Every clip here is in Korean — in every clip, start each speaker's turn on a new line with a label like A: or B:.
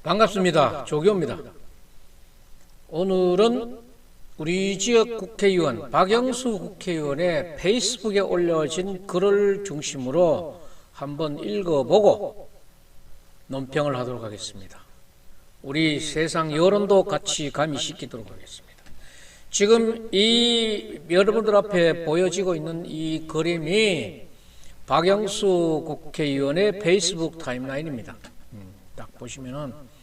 A: 반갑습니다. 조교입니다. 오늘은 우리 지역 국회의원 박영수 국회의원의 페이스북에 올려진 글을 중심으로 한번 읽어보고 논평을 하도록 하겠습니다. 우리 세상 여론도 같이 가미시키도록 하겠습니다. 지금 이 여러분들 앞에 보여지고 있는 이 그림이 박영수 국회의원의 페이스북 타임라인입니다. 딱 보시면은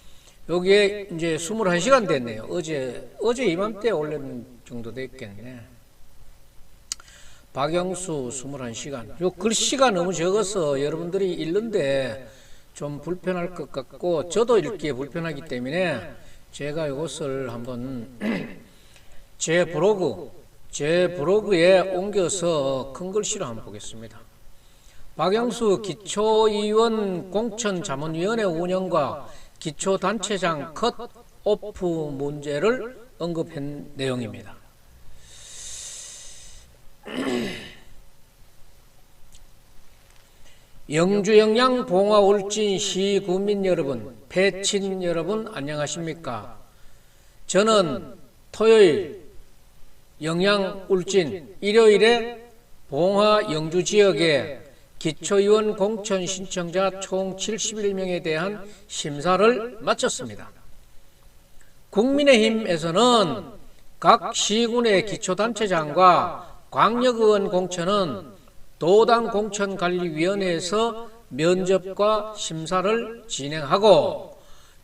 A: 여기에 이제 21시간 됐네요. 어제 이맘때 올리는 정도 됐겠네. 박영수 21시간. 요 글씨가 너무 적어서 여러분들이 읽는데 좀 불편할 것 같고 저도 읽기에 불편하기 때문에 제가 이것을 한번 제 브로그에 옮겨서 큰 글씨로 한번 보겠습니다. 박영수 기초의원 공천자문위원회 운영과 기초단체장 컷오프 문제를 언급한 내용입니다. 영주 영양 봉화 울진 시구민 여러분, 패친 여러분 안녕하십니까? 저는 토요일 영양 울진, 일요일에 봉화 영주 지역에 기초의원 공천 신청자 총 71명에 대한 심사를 마쳤습니다. 국민의힘에서는 각 시군의 기초단체장과 광역의원 공천은 도당 공천관리위원회에서 면접과 심사를 진행하고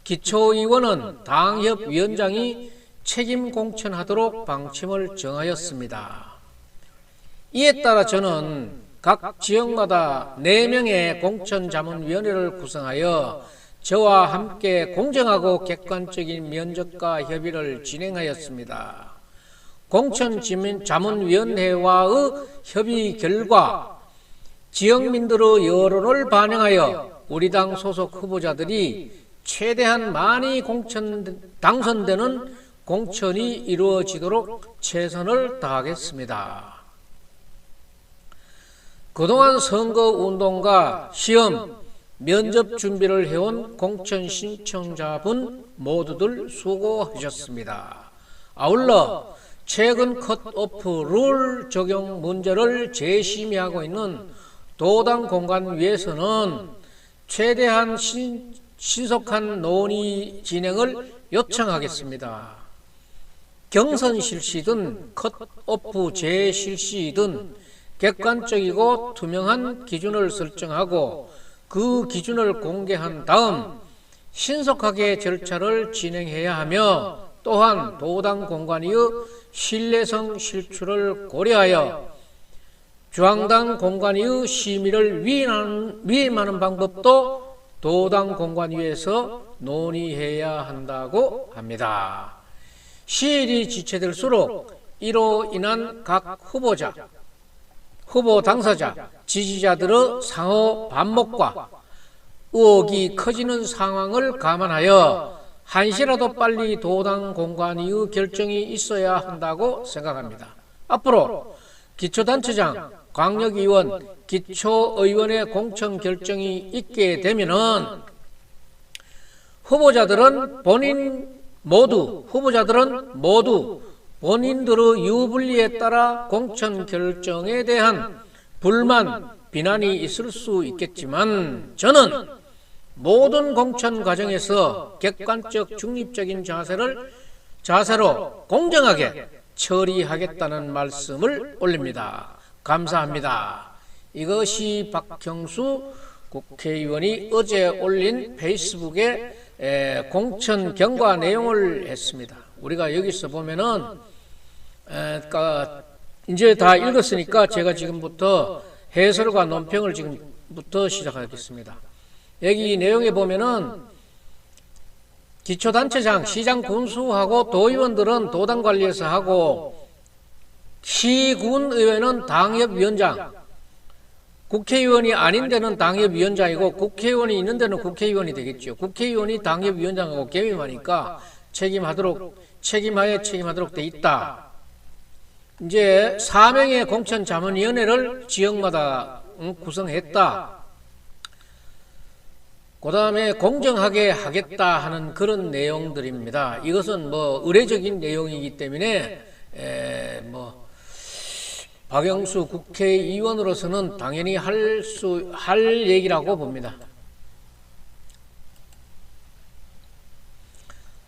A: 기초의원은 당협위원장이 책임 공천하도록 방침을 정하였습니다. 이에 따라 저는 각 지역마다 4명의 공천자문위원회를 구성하여 저와 함께 공정하고 객관적인 면접과 협의를 진행하였습니다. 공천자문위원회와의 협의 결과 지역민들의 여론을 반영하여 우리 당 소속 후보자들이 최대한 많이 당선되는 공천이 이루어지도록 최선을 다하겠습니다. 그동안 선거운동과 시험, 면접 준비를 해온 공천 신청자분 모두들 수고하셨습니다. 아울러 최근 컷오프 룰 적용 문제를 재심의하고 있는 도당 공관위에서는 최대한 신속한 논의 진행을 요청하겠습니다. 경선 실시든 컷오프 재실시든 객관적이고 투명한 기준을 설정하고 그 기준을 공개한 다음 신속하게 절차를 진행해야 하며 또한 도당 공관위의 신뢰성 실추를 고려하여 중앙당 공관위의 심의를 위임하는 방법도 도당 공관위에서 논의해야 한다고 합니다. 시일이 지체될수록 이로 인한 각 후보 당사자, 지지자들의 상호 반목과 의혹이 커지는 상황을 감안하여 한시라도 빨리 도당 공관위의 결정이 있어야 한다고 생각합니다. 앞으로 기초단체장, 광역의원, 기초의원의 공천 결정이 있게 되면은 후보자들은 모두 본인들의 유불리에 따라 공천 결정에 대한 불만, 비난이 있을 수 있겠지만 저는 모든 공천 과정에서 객관적 중립적인 자세로 공정하게 처리하겠다는 말씀을 올립니다. 감사합니다. 이것이 박형수 국회의원이 어제 올린 페이스북에 공천 경과 내용을 했습니다. 우리가 여기서 보면은 이제 다 읽었으니까 제가 지금부터 해설과 논평을 지금부터 시작하겠습니다. 여기 내용에 보면은 기초단체장, 시장 군수하고 도의원들은 도당관리에서 하고 시군의회는 당협위원장, 국회의원이 아닌 데는 당협위원장이고 국회의원이 있는 데는 국회의원이 되겠죠. 국회의원이 당협위원장하고 겸임하니까 책임하에 책임하도록 돼 있다. 이제 4명의 공천자문위원회를 지역마다 구성했다. 그 다음에 공정하게 하겠다 하는 그런 내용들입니다. 이것은 뭐 의례적인 내용이기 때문에 뭐 박영수 국회의원으로서는 당연히 할 얘기라고 봅니다.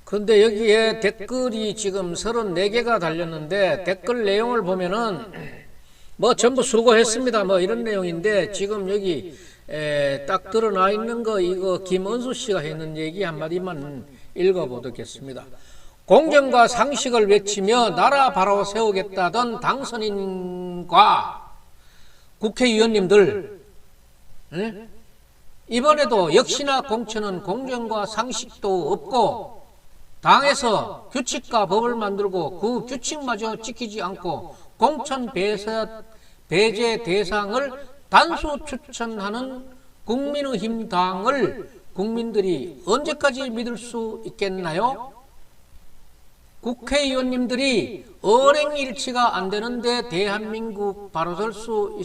A: 그런데 여기에 댓글이 지금 34개가 달렸는데 댓글 내용을 보면은 뭐 전부 수고했습니다 뭐 이런 내용인데, 지금 여기 딱 드러나 있는 거 이거 김은수 씨가 했는 얘기 한마디만 읽어보겠습니다. 공정과 상식을 외치며 나라 바로 세우겠다던 당선인과 국회의원님들, 이번에도 역시나 공천은 공정과 상식도 없고 당에서 규칙과 법을 만들고 그 규칙마저 지키지 않고 공천 배제 대상을 단수 추천하는 국민의힘당을 국민들이 언제까지 믿을 수 있겠나요? 국회의원님들이 언행일치가 안 되는데 대한민국 바로 설 수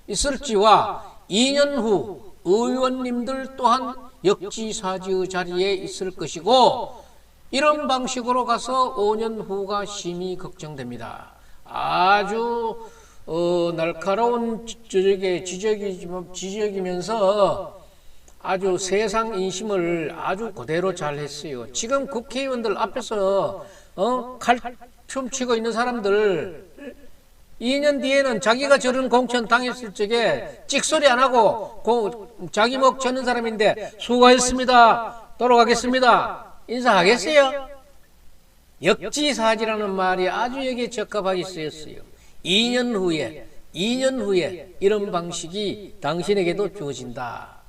A: 있을지와 2년 후 의원님들 또한 역지사지의 자리에 있을 것이고, 이런 방식으로 가서 5년 후가 심히 걱정됩니다. 아주 날카로운 지적이면서 아주 세상 인심을 아주 그대로 잘 했어요. 지금 국회의원들 앞에서 칼춤 치고 있는 사람들 2년 뒤에는 자기가 저런 공천 당했을 적에 찍소리 안 하고 자기 목 젓는 사람인데 수고했습니다, 돌아가겠습니다 인사하겠어요? 역지사지라는 말이 아주 여기에 적합하게 쓰였어요. 2년 후에 이런 방식이 당신에게도 주어진다.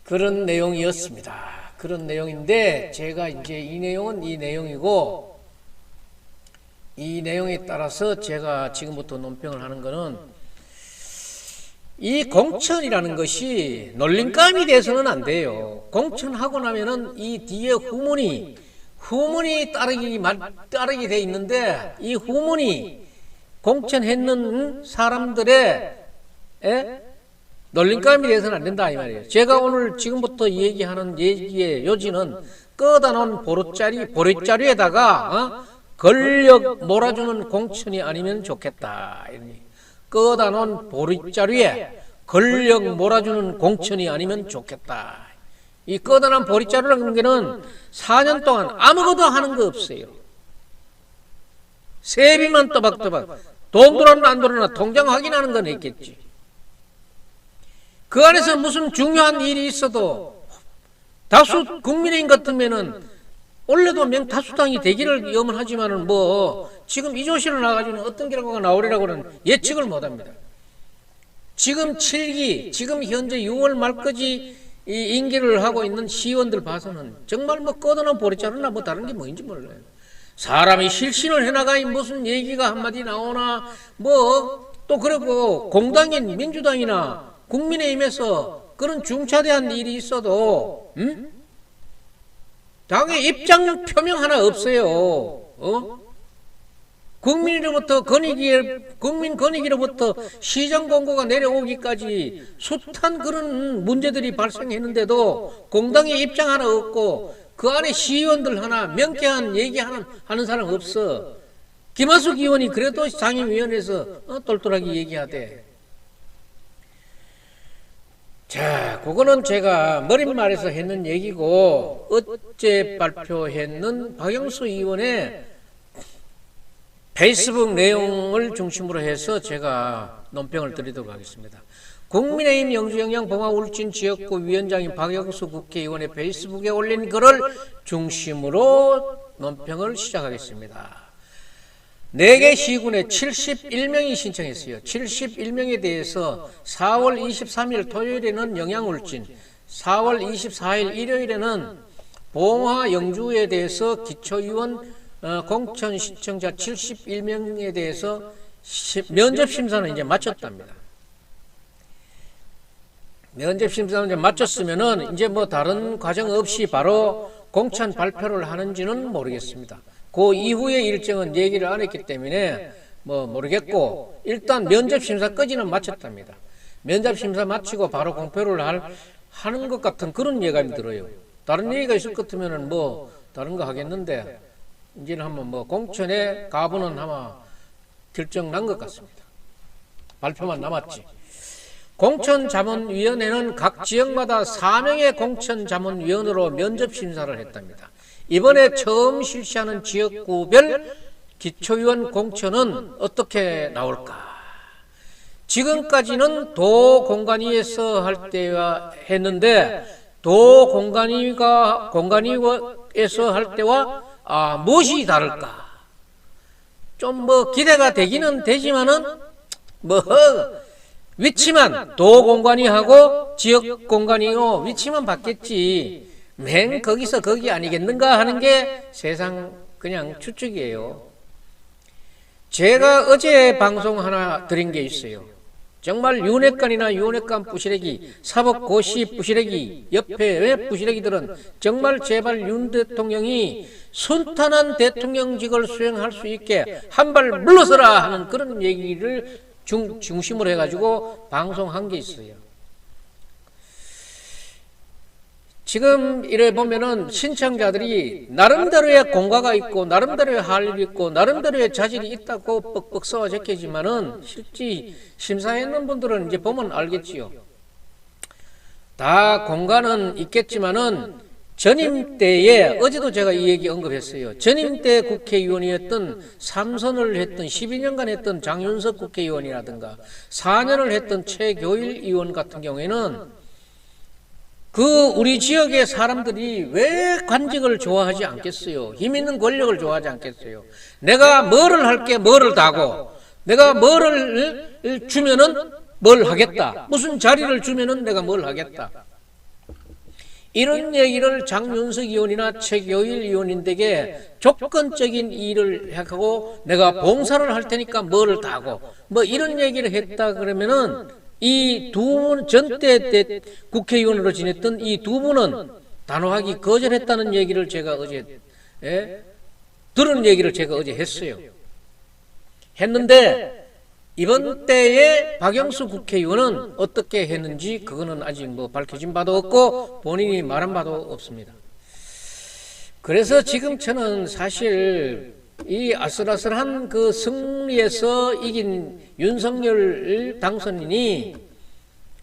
A: 그런 내용이었습니다. 그런 내용인데 제가 이제 이 내용은 이 내용이고, 이 내용에 따라서 제가 지금부터 논평을 하는 거는, 이 공천이라는 것이 놀림감이 돼서는 안 돼요. 공천하고 나면은 이 뒤에 후문이 따르게 돼 있는데, 이 후문이 공천했는 사람들의 놀림감이 돼서는 안 된다 이 말이에요. 제가 오늘 지금부터 얘기하는 얘기의 요지는 꺼다 놓은 보릿자루에다가 권력 몰아주는 공천이 아니면 좋겠다. 꺼다 놓은 보릿자루에 권력 몰아주는 공천이 아니면 좋겠다. 이 꺼다 놓은 보릿자루라는 게는 4년 동안 아무것도 하는 거 없어요. 세비만 또박또박, 돈 들어왔나 안 들어왔나 통장 확인하는 건 있겠지. 그 안에서 무슨 중요한 일이 있어도 다수 국민의힘 같으면은 원래도 다수당이 되기를 염원하지만은 뭐 지금 이조실을 나가지고는 어떤 결과가 나오리라고는 예측을 못합니다. 지금 7기, 지금 현재 6월 말까지 이 임기를 하고 있는 시의원들 봐서는 정말 뭐 꺼다놓은 보릿자루나 뭐 다른 게 뭐인지 몰라요. 사람이 실신을 해나가니 무슨 얘기가 한마디 나오나 뭐 또 그리고 공당인 민주당이나 국민의힘에서 그런 중차대한 일이 있어도 당의 입장 표명 하나 없어요. 국민으로부터 국민 권익위로부터 시정 공고가 내려오기까지 숱한 그런 문제들이 발생했는데도 공당의 입장 하나 없고 그 안에 시의원들 하나 명쾌한 얘기 하는 사람 없어. 김한숙 의원이 그래도 상임위원회에서 똘똘하게 얘기하대. 자, 그거는 제가 머릿말에서 했는 얘기고, 어제 발표했는 박영수 의원의 페이스북 내용을 중심으로 해서 제가 논평을 드리도록 하겠습니다. 국민의힘 영주영양봉화울진 지역구 위원장인 박영수 국회의원의 페이스북에 올린 글을 중심으로 논평을 시작하겠습니다. 4개 시군에 71명이 신청했어요. 71명에 대해서 4월 23일 토요일에는 영양울진, 4월 24일 일요일에는 봉화 영주에 대해서 기초의원 공천 신청자 71명에 대해서 면접 심사는 이제 마쳤답니다. 면접 심사는 이제 마쳤으면은 이제 뭐 다른 과정 없이 바로 공천 발표를 하는지는 모르겠습니다. 그 이후의 일정은 얘기를 안 했기 때문에 뭐 모르겠고, 일단 면접 심사까지는 마쳤답니다. 면접 심사 마치고 바로 공표를 하는 것 같은 그런 예감이 들어요. 다른 얘기가 있을 것 같으면은 뭐 다른 거 하겠는데 이제는 한번 뭐 공천의 가부는 아마 결정 난 것 같습니다. 발표만 남았지. 공천자문위원회는 각 지역마다 4명의 공천자문위원으로 면접심사를 했답니다. 이번에 처음 실시하는 지역구별 기초위원 공천은 어떻게 나올까? 지금까지는 도공관위에서 할 때와 했는데 공관위에서 할 때와 무엇이 다를까? 좀 뭐 기대가 되기는 되지만은 뭐 위치만 도공관위하고 지역공관위로 위치만 바뀌었지 맨 거기서 거기 아니겠는가 하는 게 세상 그냥 추측이에요. 제가 어제 방송 하나 드린 게 있어요. 정말 윤핵관이나 윤핵관 부시래기, 사법고시 부시래기, 옆에 부시래기들은 정말 제발 윤 대통령이 순탄한 대통령직을 수행할 수 있게 한 발 물러서라 하는 그런 얘기를 중심으로 해가지고 방송한 게 있어요. 지금 이래 보면은 신청자들이 나름대로의 공과가 있고 나름대로의 할 일이 있고 나름대로의 자질이 있다고 뻑뻑 써와 적혀지만은 실제 심사했는 분들은 이제 보면 알겠지요. 다 공과는 있겠지만은 전임 때에 어제도 제가 이 얘기 언급했어요. 전임 때 국회의원이었던 3선을 했던 12년간 했던 장윤석 국회의원이라든가 4년을 했던 최교일 의원 같은 경우에는 우리 지역의 사람들이 왜 관직을 좋아하지 않겠어요? 힘 있는 권력을 좋아하지 않겠어요? 내가 뭐를 할게 뭐를 다고 내가 뭐를 주면은 뭘 하겠다. 무슨 자리를 주면은 내가 뭘 하겠다. 이런 얘기를 장윤석 의원이나 최교일 의원인에게 조건적인 일을 하고 내가 봉사를 할 테니까 뭐를 다고 뭐 이런 얘기를 했다 그러면은 이 두 분 전때 때 국회의원으로 지냈던 이 두 분은 단호하게 거절했다는 얘기를 제가 어제 들은 얘기를 제가 어제 했어요. 했는데 이번 때에 박영수 국회의원은 어떻게 했는지 그거는 아직 뭐 밝혀진 바도 없고 본인이 말한 바도 없습니다. 그래서 지금 저는 사실 이 아슬아슬한 그 승리에서 이긴 윤석열 당선인이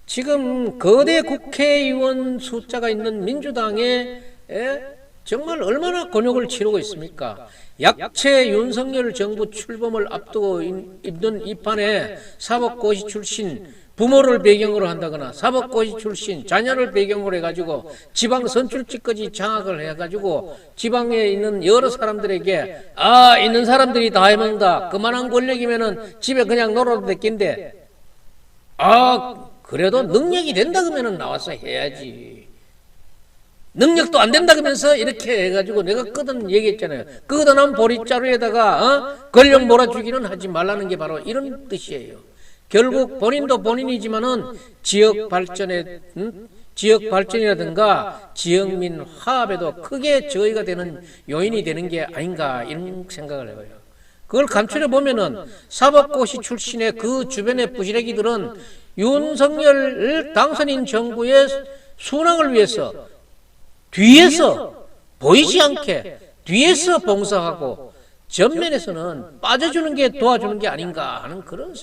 A: 지금 거대 국회의원 숫자가 있는 민주당에 정말 얼마나 곤욕을 치르고 있습니까? 약체 윤석열 정부 출범을 앞두고 있는 이 판에 사법고시 출신 부모를 배경으로 한다거나 사법고시 출신 자녀를 배경으로 해가지고 지방 선출직까지 장악을 해가지고 지방에 있는 여러 사람들에게 있는 사람들이 다 해먹는다. 그만한 권력이면은 집에 그냥 놀아도 됐긴데 그래도 능력이 된다 그러면은 나와서 해야지. 능력도 안 된다 그러면서 이렇게 해가지고 내가 끄든 얘기했잖아요. 끄든한 보릿자루에다가 권력 몰아주기는 하지 말라는 게 바로 이런 뜻이에요. 결국 본인도 본인이지만은 지역 발전이라든가 지역민 화합에도 크게 저희가 되는 요인이 되는 게 아닌가 이런 생각을 해요. 그걸 감추려 보면은 사법고시 출신의 그 주변의 부시래기들은 윤석열 당선인 정부의 순항을 위해서 뒤에서 보이지 않게 뒤에서 봉사하고 전면에서는 빠져주는 게 도와주는 게 아닌가 하는 그런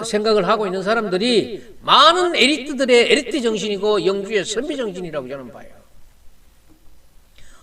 A: 생각을 하고 있는 사람들이 많은 에리트들의 에리트 정신이고 영주의 선비 정신이라고 저는 봐요.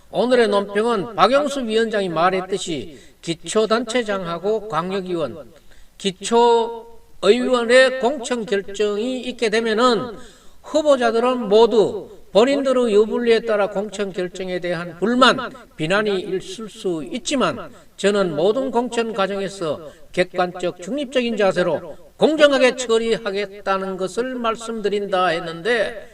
A: 오늘의 논평은 박영수 위원장이 말했듯이 기초단체장하고 광역의원, 기초의원의 공천 결정이 있게 되면은 후보자들은 모두 본인들의 유불리에 따라 공천 결정에 대한 불만, 비난이 있을 수 있지만 저는 모든 공천 과정에서 객관적 중립적인 자세로 공정하게 처리하겠다는 것을 말씀드린다 했는데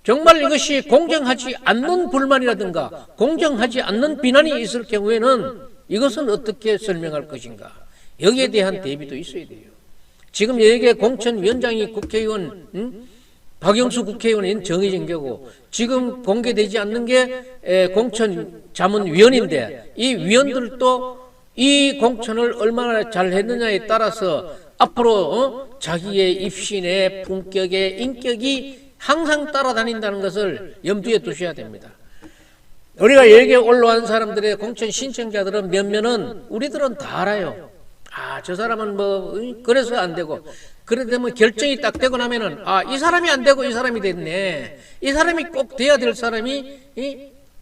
A: 정말 이것이 공정하지 않는 불만이라든가 공정하지 않는 비난이 있을 경우에는 이것은 어떻게 설명할 것인가? 여기에 대한 대비도 있어야 돼요. 지금 여기에 공천위원장이 국회의원 박영수 국회의원은 정해진 거고 지금 공개되지 않는 게 공천자문위원인데 이 위원들도 이 공천을 얼마나 잘 했느냐에 따라서 앞으로 자기의 입신의 품격의 인격이 항상 따라다닌다는 것을 염두에 두셔야 됩니다. 우리가 여기에 올라온 사람들의 공천 신청자들은 몇몇은 우리들은 다 알아요. 저 사람은 그래서 안 되고, 그래 되면 결정이 딱 되고 나면은 이 사람이 안 되고 이 사람이 됐네, 이 사람이 꼭 돼야 될 사람이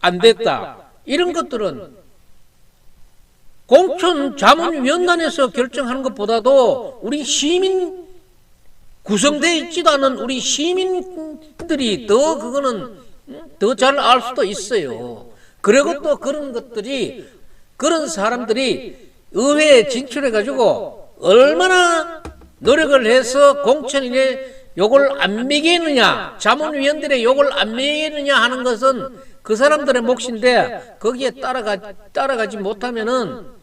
A: 안 됐다, 이런 것들은 공천 자문위원단에서 결정하는 것보다도 우리 시민, 구성되어 있지도 않은 우리 시민들이 더 그거는 더 잘 알 수도 있어요. 그리고 또 그런 것들이, 그런 사람들이 의회에 진출해가지고 얼마나 노력을 해서 공천인의 욕을 안 매기느냐, 자문위원들의 욕을 안 매기느냐 하는 것은 그 사람들의 몫인데, 거기에 따라가지 못하면은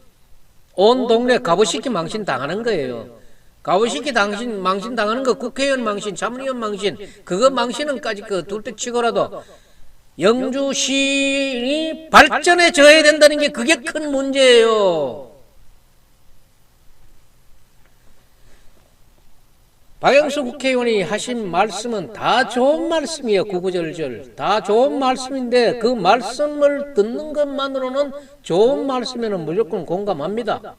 A: 온 동네 갑오시키 망신 당하는 거예요. 갑오시키 망신 당하는 거, 국회의원 망신, 자문위원 망신, 그거 망신은까지 둘째 치고라도 영주시이 발전에 져야 된다는 게 그게 큰 문제예요. 박영수 국회의원이 하신 말씀은 다 좋은 말씀이에요. 구구절절 다 좋은 말씀인데, 그 말씀을 듣는 것만으로는 좋은 말씀에는 무조건 공감합니다.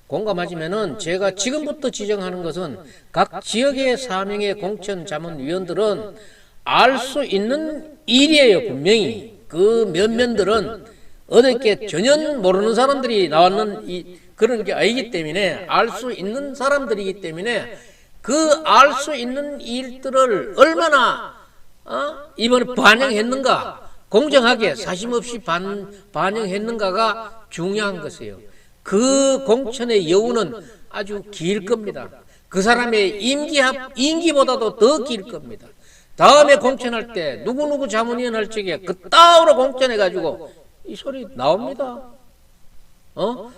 A: 공감하지만은 제가 지금부터 지정하는 것은 각 지역의 4명의 공천자문위원들은 알 수 있는 일이에요. 분명히 그 면면들은 어렵게 전혀 모르는 사람들이 나왔는 그런 게 아니기 때문에, 알 수 있는 사람들이기 때문에 그 알 수 있는 일들을 얼마나 이번에 반영했는가, 공정하게 사심없이 반영했는가가 중요한 것이에요. 그 공천의 여우는 아주 길 겁니다. 그 사람의 임기보다도 더 길 겁니다. 다음에 공천할 때 누구누구 자문위원 할 적에 그따위로 공천해가지고 이 소리 나옵니다.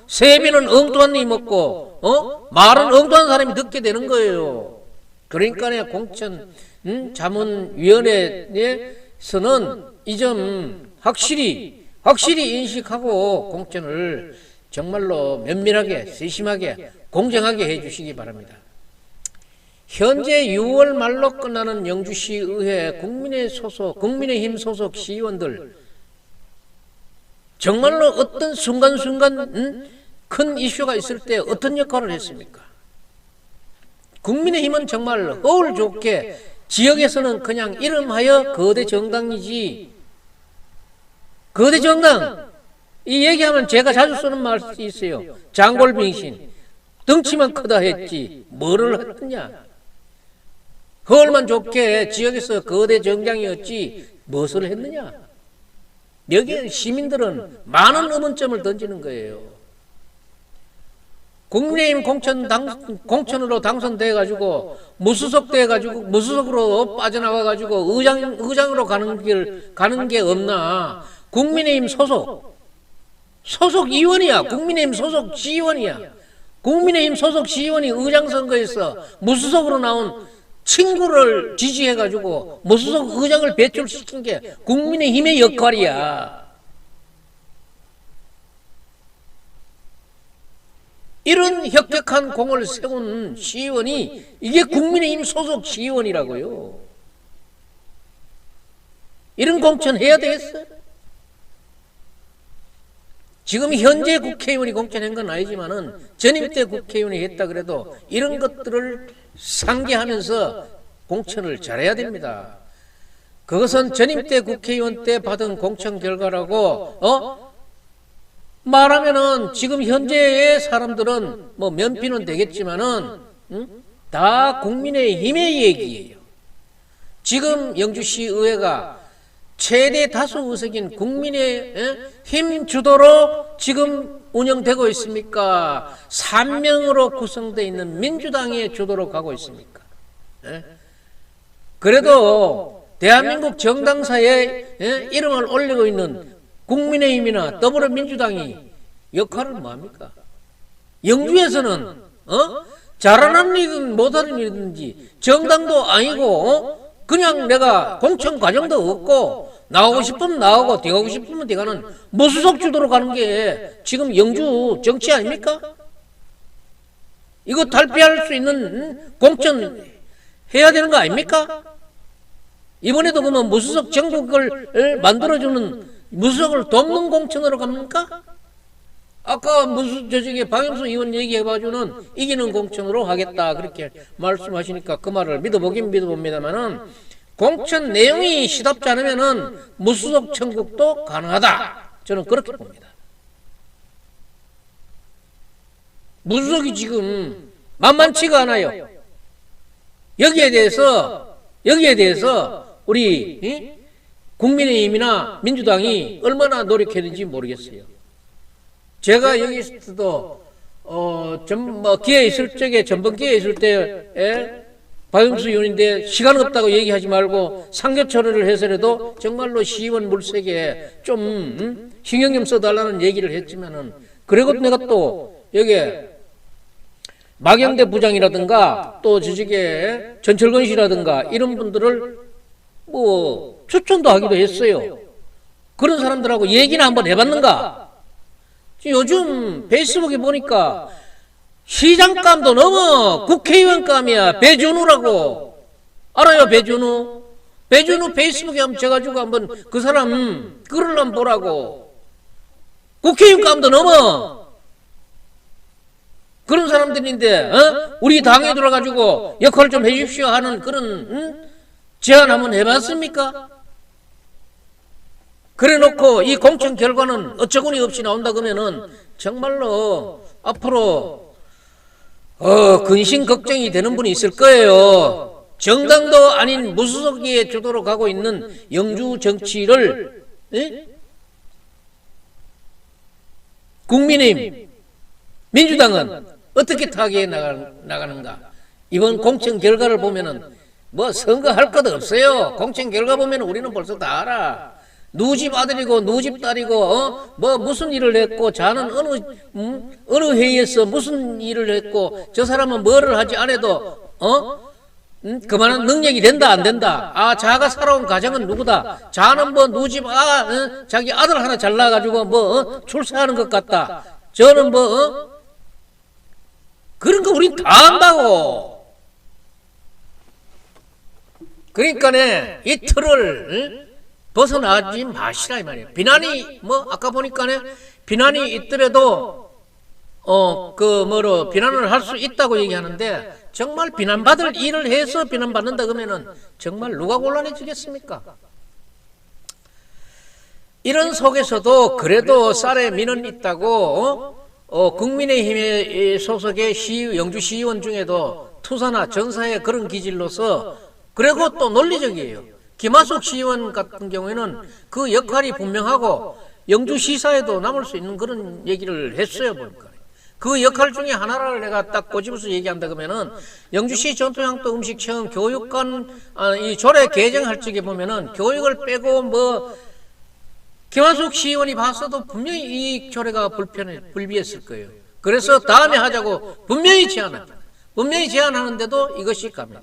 A: 세비는 엉뚱한 놈이 먹고 말은 엉뚱한 사람이 듣게 되는 거예요. 그러니까 공천 자문위원회에서는 이 점 확실히 인식하고 공천을 정말로 면밀하게, 세심하게, 공정하게 해주시기 바랍니다. 현재 6월 말로 끝나는 영주시의회 국민의힘 소속 시의원들, 정말로 어떤 순간순간 큰 이슈가 있을 때 어떤 역할을 했습니까? 국민의힘은 정말 허울 좋게 지역에서는 그냥 이름하여 거대 정당이지, 거대 정당, 이 얘기하면 제가 자주 쓰는 말이 있어요. 장골빙신, 덩치만 크다 했지 뭐를 했느냐. 허울만 좋게 지역에서 거대 정당이었지 무엇을 했느냐. 여기에 시민들은 많은 의문점을 던지는 거예요. 국민의힘 공천으로 당선돼가지고 무수석으로 빠져나와가지고 의장으로 가는 게 없나. 국민의힘 소속 의원이야. 국민의힘 소속 시의원이야. 국민의힘 소속 시의원이 의장 선거에서 무수석으로 나온 친구를 지지해가지고 무수석 의장을 배출시킨 게 국민의힘의 역할이야. 이런 혁혁한 공을 세운 시의원이 이게 국민의힘 소속 시의원이라고요. 이런 공천 해야 되겠어요? 지금 현재 국회의원이 공천한 건 아니지만은 전임 때 국회의원이 했다 그래도 이런 것들을 상기하면서 공천을 잘해야 됩니다. 그것은 전임 때 국회의원 때 받은 공천 결과라고 말하면은 지금 현재의 사람들은 뭐 면피는 되겠지만은 다 국민의힘의 얘기예요. 지금 영주시 의회가 최대 다수 의석인 국민의힘 주도로 지금 운영되고 있습니까? 3명으로 구성되어 있는 민주당의 주도로 가고 있습니까? 그래도 대한민국 정당사에 이름을 올리고 있는 국민의힘이나 더불어민주당이 역할을 뭐합니까? 영주에서는 잘하는 일이든 못하는 일이든지 정당도 아니고 그냥 내가 공천 과정도 없고 나오고 싶으면 나오고 들어가고 싶으면 들어가는 무수석 주도로 가는 게 지금 영주 정치 아닙니까? 이거 탈피할 수 있는 공천 해야 되는 거 아닙니까? 이번에도 그러면 무수석 전국을 만들어주는 무수석을 돕는 공천으로 갑니까? 아까 저쪽에 박영수 의원 얘기해가지고는 이기는 공천으로 하겠다 그렇게 말씀하시니까 그 말을 믿어보긴 믿어봅니다만은 공천 내용이 시답지 않으면은 무수석 천국도 가능하다. 저는 그렇게 봅니다. 무수석이 지금 만만치가 않아요. 여기에 대해서 우리 국민의힘이나 민주당이 얼마나 노력했는지 모르겠어요. 제가 여기서도 기회 있을 적에 전번 기회 있을 때에 박영수 의원인데 시간 없다고 얘기하지 말고 상교 처리를 해서라도 정말로 시의원 물색에 좀 신경 좀 써달라는 얘기를 했지만은 그리고 내가 또 여기에 마경대 부장이라든가 또 저쪽에 전철건 씨라든가 이런 분들을 뭐 추천도 하기도 했어요. 그런 사람들하고 얘기나 한번 해봤는가? 요즘 페이스북에 보니까 시장감도 넘어 국회의원감이야. 배준우라고. 알아요, 배준우? 배준우 페이스북에 한번 제가지고 한번 그 사람 글을 한번 보라고. 국회의원감도 넘어. 그런 사람들인데, 우리 당에 들어가지고 역할 좀 해주십시오 하는 그런, 제안 한번 해봤습니까? 그래 놓고 이 공천 결과는 어처구니 없이 나온다 그러면은 정말로 앞으로 근심 걱정이 되는 분이 있을 거예요. 정당도 아닌 무소속의 주도로 가고 있는 영주 정치를 국민의힘, 민주당은 어떻게 타개해 나가는가? 이번 공천 결과를 보면은 뭐 선거할 것도 없어요. 공천 결과 보면 우리는 벌써 다 알아. 누집 아들이고 누집 딸이고 뭐 무슨 일을 했고 자는 어느 회의에서 무슨 일을 했고 저 사람은 뭐를 하지 않아도 그만한 능력이 된다 안 된다. 아 자가 살아온 가정은 누구다. 자는 뭐 누집 자기 아들 하나 잘나가지고 뭐 출세하는 것 같다. 저는 뭐 그런 거 우린 다 안다고. 그러니까네 이 틀을 벗어나지 마시라 이 말이에요. 비난이 뭐 아까 보니까네 비난이 있더라도 비난을 할 수 있다고 얘기하는데 정말 비난받을 일을 해서 비난받는다 그러면은 정말 누가 곤란해지겠습니까? 이런 속에서도 그래도 쌀에 미는 있다고 국민의힘의 소속의 영주시의원 중에도 투사나 전사의 그런 기질로서 그리고 또 논리적이에요. 김하숙 시의원 같은 경우에는 그 역할이 분명하고 영주시사에도 남을 수 있는 그런 얘기를 했어요. 보니까 그 역할 중에 하나를 내가 딱 꼬집어서 얘기한다 그러면은 영주시 전통향토 음식체험 교육관 이 조례 개정할 적에 보면은 교육을 빼고 뭐 김하숙 시의원이 봤어도 분명히 이 조례가 불비했을 거예요. 그래서 다음에 하자고 분명히 제안하는데도 이것이 갑니다.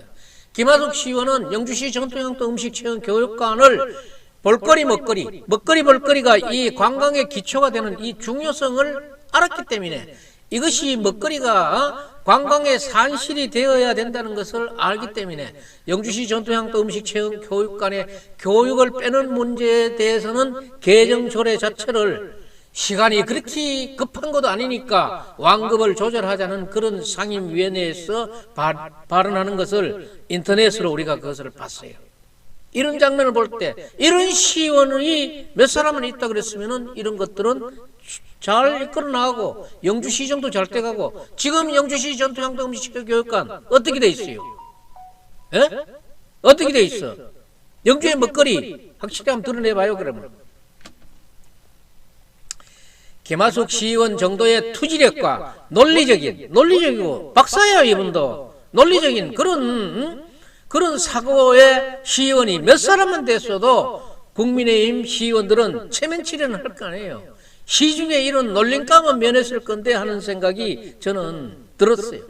A: 김하숙 시의원은 영주시 전통향토 음식체험 교육관을 먹거리가 이 관광의 기초가 되는 이 중요성을 알았기 때문에 이것이 먹거리가 관광의 산실이 되어야 된다는 것을 알기 때문에 영주시 전통향토 음식체험 교육관의 교육을 빼는 문제에 대해서는 개정 조례 자체를 시간이 그렇게 급한 것도 아니니까 완급을 조절하자는 그런 상임위원회에서 발언하는 것을 인터넷으로 우리가 그것을 봤어요. 이런 장면을 볼 때 이런 시의원이 몇 사람은 있다 그랬으면은 이런 것들은 잘 이끌어 나가고 영주시정도 잘 돼가고 지금 영주시 전통향토 음식체험 교육관 어떻게 돼 있어요? 에? 어떻게 돼 있어? 영주의 먹거리 확실히 한번 드러내봐요 그러면. 김하숙 시의원 정도의 투지력과 논리적이고 박사예요 이분도 논리적인 그런 사고의 시의원이 몇 사람만 됐어도 국민의힘 시의원들은 체면치레는 할 거 아니에요. 시중에 이런 놀림감은 면했을 건데 하는 생각이 저는 들었어요.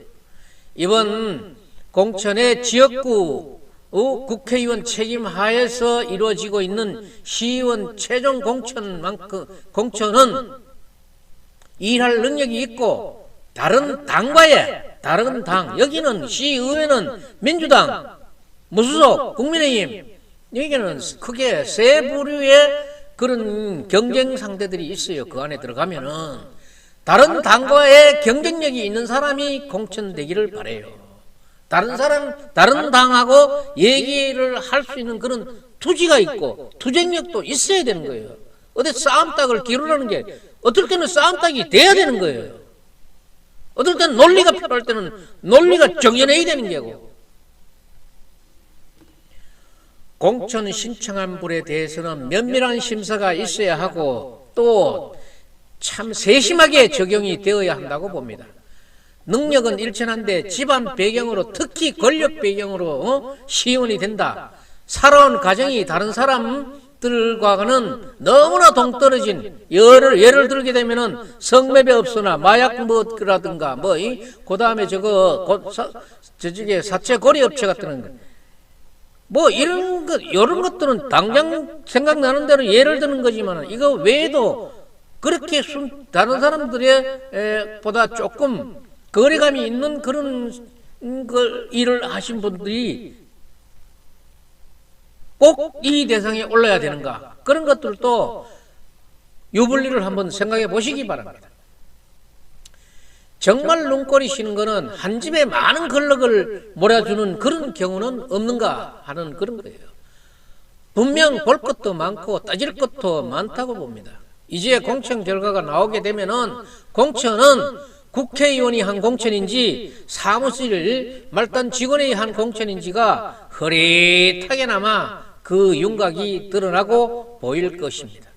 A: 이번 공천의 지역구 국회의원 책임 하에서 이루어지고 있는 시의원 최종 공천은 일할 능력이 있고 다른 당과의 다른 당, 여기는 시의회는 민주당, 무소속, 국민의힘, 여기는 크게 세 부류의 그런 경쟁 상대들이 있어요. 그 안에 들어가면은 다른 당과의 경쟁력이 있는 사람이 공천되기를 바래요. 다른 당하고 얘기를 할 수 있는 그런 투지가 있고 투쟁력도 있어야 되는 거예요. 어디 싸움닭을 기르라는 게 어떨 때는 싸움닭이 돼야 되는 거예요. 어떨 때는 논리가 필요할 때는 논리가 정연해야 되는 게고. 공천 신청한 분에 대해서는 면밀한 심사가 있어야 하고 또 참 세심하게 적용이 되어야 한다고 봅니다. 능력은 일천한데 집안 배경으로 특히 권력 배경으로 시원이 된다. 살아온 가정이 다른 사람들과는 너무나 동떨어진 예를 들게 되면은 성매매 업소나 마약 뭐라든가 그 다음에 저쪽에 사채 고리 업체 같은 거. 뭐 이런 것들은 당장 생각나는 대로 예를 드는 거지만 이거 외에도 그렇게 다른 사람들의 보다 조금 거리감이 있는 그런 일을 하신 분들이 꼭 이 대상에 올라야 되는가? 그런 것들도 유불리를 한번 생각해 보시기 바랍니다. 정말 눈꼴이 쉬는 거는 한 집에 많은 권력을 몰아주는 그런 경우는 없는가 하는 그런 거예요. 분명 볼 것도 많고 따질 것도 많다고 봅니다. 이제 공천 결과가 나오게 되면은 공천은 국회의원이 한 공천인지 사무실 말단 직원이 한 공천인지가 흐릿하게나마 그 윤곽이 드러나고 보일 것입니다.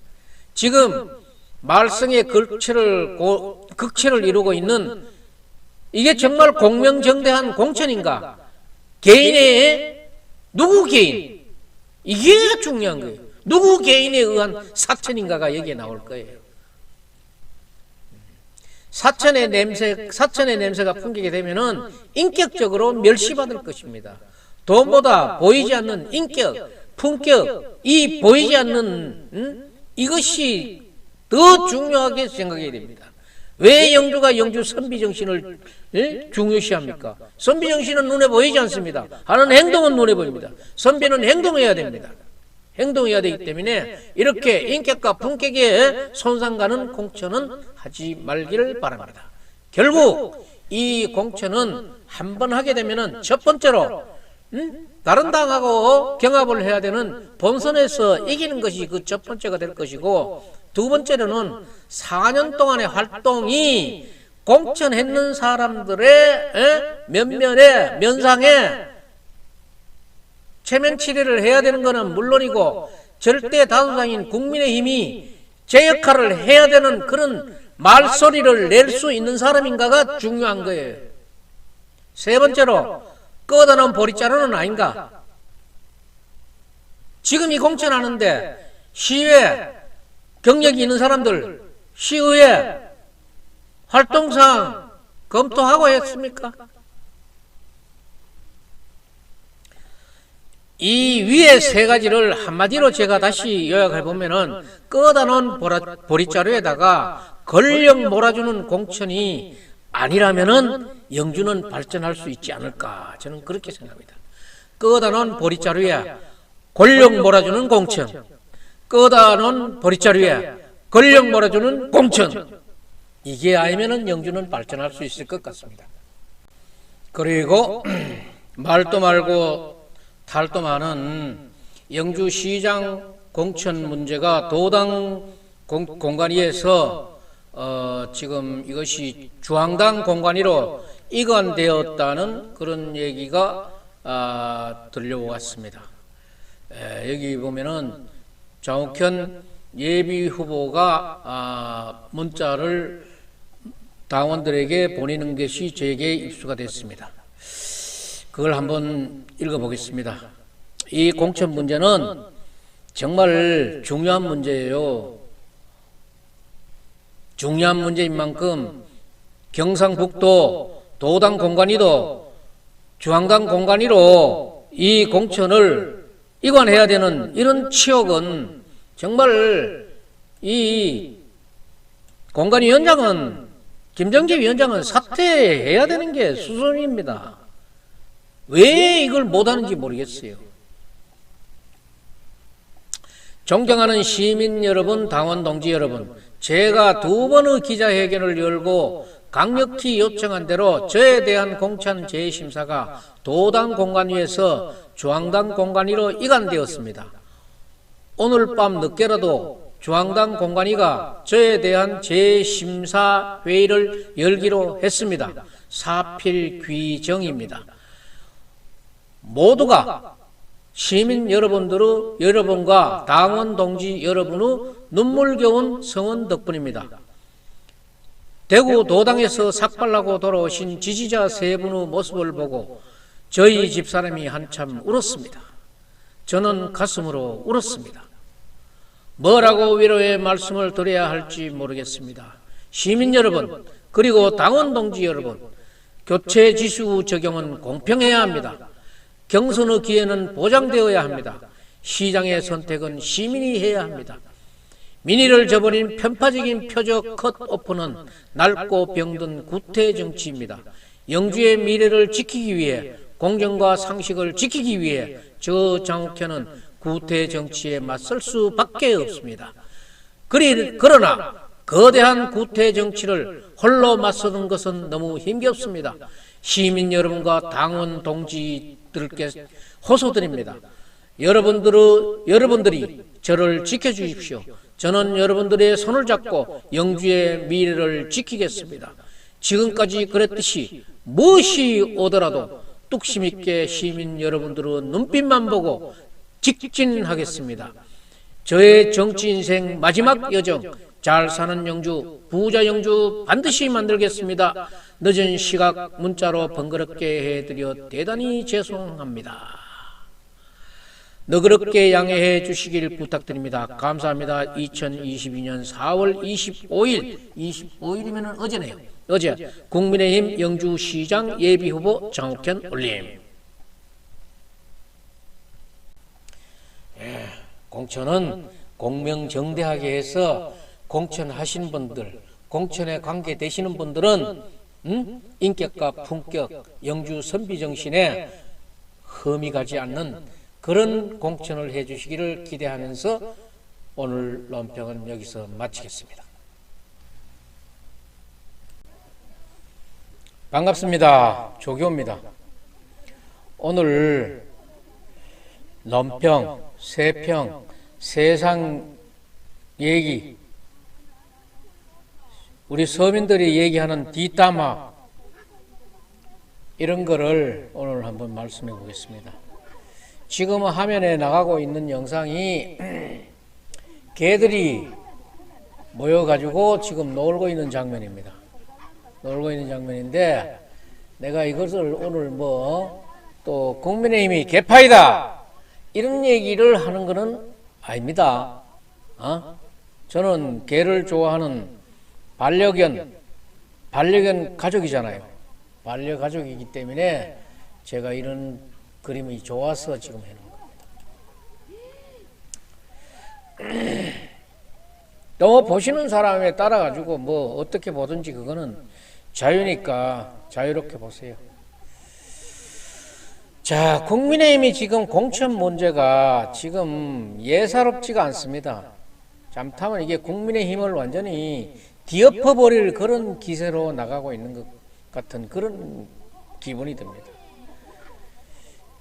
A: 지금 말썽의 극체를 이루고 있는 이게 정말 공명정대한 공천인가? 개인의 누구 개인? 이게 중요한 거예요. 누구 개인에 의한 사천인가가 여기에 나올 거예요. 사천의 냄새가 풍기게 되면은 인격적으로 멸시받을 것입니다. 돈보다 보이지 않는 인격, 품격, 이 보이지 않는 이것이 더 중요하게 생각해야 됩니다. 왜 영주가 영주 선비정신을 중요시합니까? 선비정신은 눈에 보이지 않습니다. 하는 행동은 눈에 보입니다. 선비는 행동해야 됩니다. 행동해야 되기 때문에 이렇게 인격과 품격에 손상가는 공천은 하지 말기를 바랍니다. 결국 이 공천은 한번 하게 되면은 첫 번째로 다른 당하고 경합을 해야 되는 본선에서 이기는 것이 그 첫 번째가 될 것이고, 두 번째로는 4년 동안의 활동이 공천했는 사람들의 면면에 면상에 체면 치레를 해야 되는 것은 물론이고 절대 다수당인 국민의힘이 제 역할을 해야 되는 그런 말소리를 낼 수 있는 사람인가가 중요한 거예요. 세 번째로 꺼다놓은 보리자루는 아닌가. 지금 이 공천하는데 시의회 경력이 있는 사람들 시의회 활동상 검토하고 했습니까? 이 위에 세 가지를 한마디로 제가 다시 요약해 보면은 꺼다놓은 보리자루에다가 권력 몰아주는 공천이 아니라면은 영주는 발전할 수 있지 않을까, 저는 그렇게 생각합니다. 꺼다놓은 보리자루에 권력 몰아주는 공천, 꺼다놓은 보리자루에 권력 몰아주는 공천, 이게 아니면은 영주는 발전할 수 있을 것 같습니다. 그리고 말도 말고 탈도 많은 영주시장 공천 문제가 도당 공관위에서 지금 이것이 중앙당 공관위로 이관되었다는 그런 얘기가 들려왔습니다. 여기 보면은 장욱현 예비 후보가 문자를 당원들에게 보내는 것이 저에게 입수가 됐습니다. 그걸 한번 읽어보겠습니다. 이 공천 문제는 정말 중요한 문제예요. 중요한 문제인 만큼 경상북도 도당 공관위도 중앙당 공관위로 이 공천을 이관해야 되는 이런 치욕은 정말 이 공관위원장은 김정기 위원장은 사퇴해야 되는 게 수순입니다. 왜 이걸 못하는지 모르겠어요. 존경하는 시민 여러분, 당원 동지 여러분, 제가 2번의 기자회견을 열고 강력히 요청한 대로 저에 대한 공천 재심사가 도당 공관위에서 중앙당 공관위로 이관되었습니다. 오늘 밤 늦게라도 중앙당 공관위가 저에 대한 재심사 회의를 열기로 했습니다. 사필귀정입니다. 모두가 시민 여러분과 당원 동지 여러분의 눈물겨운 성원 덕분입니다. 대구 도당에서 삭발하고 돌아오신 지지자 세 분의 모습을 보고 저희 집사람이 한참 울었습니다. 저는 가슴으로 울었습니다. 뭐라고 위로의 말씀을 드려야 할지 모르겠습니다. 시민 여러분, 그리고 당원 동지 여러분, 교체 지수 적용은 공평해야 합니다. 경선의 기회는 보장되어야 합니다. 시장의 선택은 시민이 해야 합니다. 민의를 저버린 편파적인 표적 컷오프는 낡고 병든 구태 정치입니다. 영주의 미래를 지키기 위해, 공정과 상식을 지키기 위해 저 장욱현은 구태 정치에 맞설 수밖에 없습니다. 그러나 거대한 구태 정치를 홀로 맞서는 것은 너무 힘겹습니다. 시민 여러분과 당원 동지들께 호소드립니다. 여러분들이 저를 지켜주십시오. 저는 여러분들의 손을 잡고 영주의 미래를 지키겠습니다. 지금까지 그랬듯이 무엇이 오더라도 뚝심 있게 시민 여러분들의 눈빛만 보고 직진하겠습니다. 저의 정치 인생 마지막 여정, 잘 사는 영주, 부자 영주 반드시 만들겠습니다. 늦은 시각 문자로 번거롭게 해드려 대단히 죄송합니다. 너그럽게 양해해 주시길 부탁드립니다. 감사합니다. 2022년 4월 25일이면 어제네요. 어제 국민의힘 영주시장 예비후보 장욱현 올림. 공천은 공명정대하게 해서 공천하신 분들, 공천에 관계되시는 분들은 인격과 품격, 영주 선비정신에 흠이 가지 않는 그런 공천을 해주시기를 기대하면서 오늘 논평은 여기서 마치겠습니다. 반갑습니다. 조교입니다. 오늘 논평, 세평, 세상 얘기, 우리 서민들이 얘기하는 뒷담화, 이런 거를 오늘 한번 말씀해 보겠습니다. 지금 화면에 나가고 있는 영상이 개들이 모여가지고 지금 놀고 있는 장면입니다. 놀고 있는 장면인데, 내가 이것을 오늘 또 국민의힘이 개파이다 이런 얘기를 하는 것은 아닙니다. 저는 개를 좋아하는 반려견 가족이잖아요. 반려가족이기 때문에 제가 이런 그림이 좋아서 지금 해놓은 겁니다. 또 보시는 사람에 따라 가지고 어떻게 보든지 그거는 자유니까 자유롭게 보세요. 자, 국민의힘이 지금 공천 문제가 지금 예사롭지가 않습니다. 잠깐만 이게 국민의힘을 완전히 뒤엎어버릴 그런 기세로 나가고 있는 것 같은 그런 기분이 듭니다.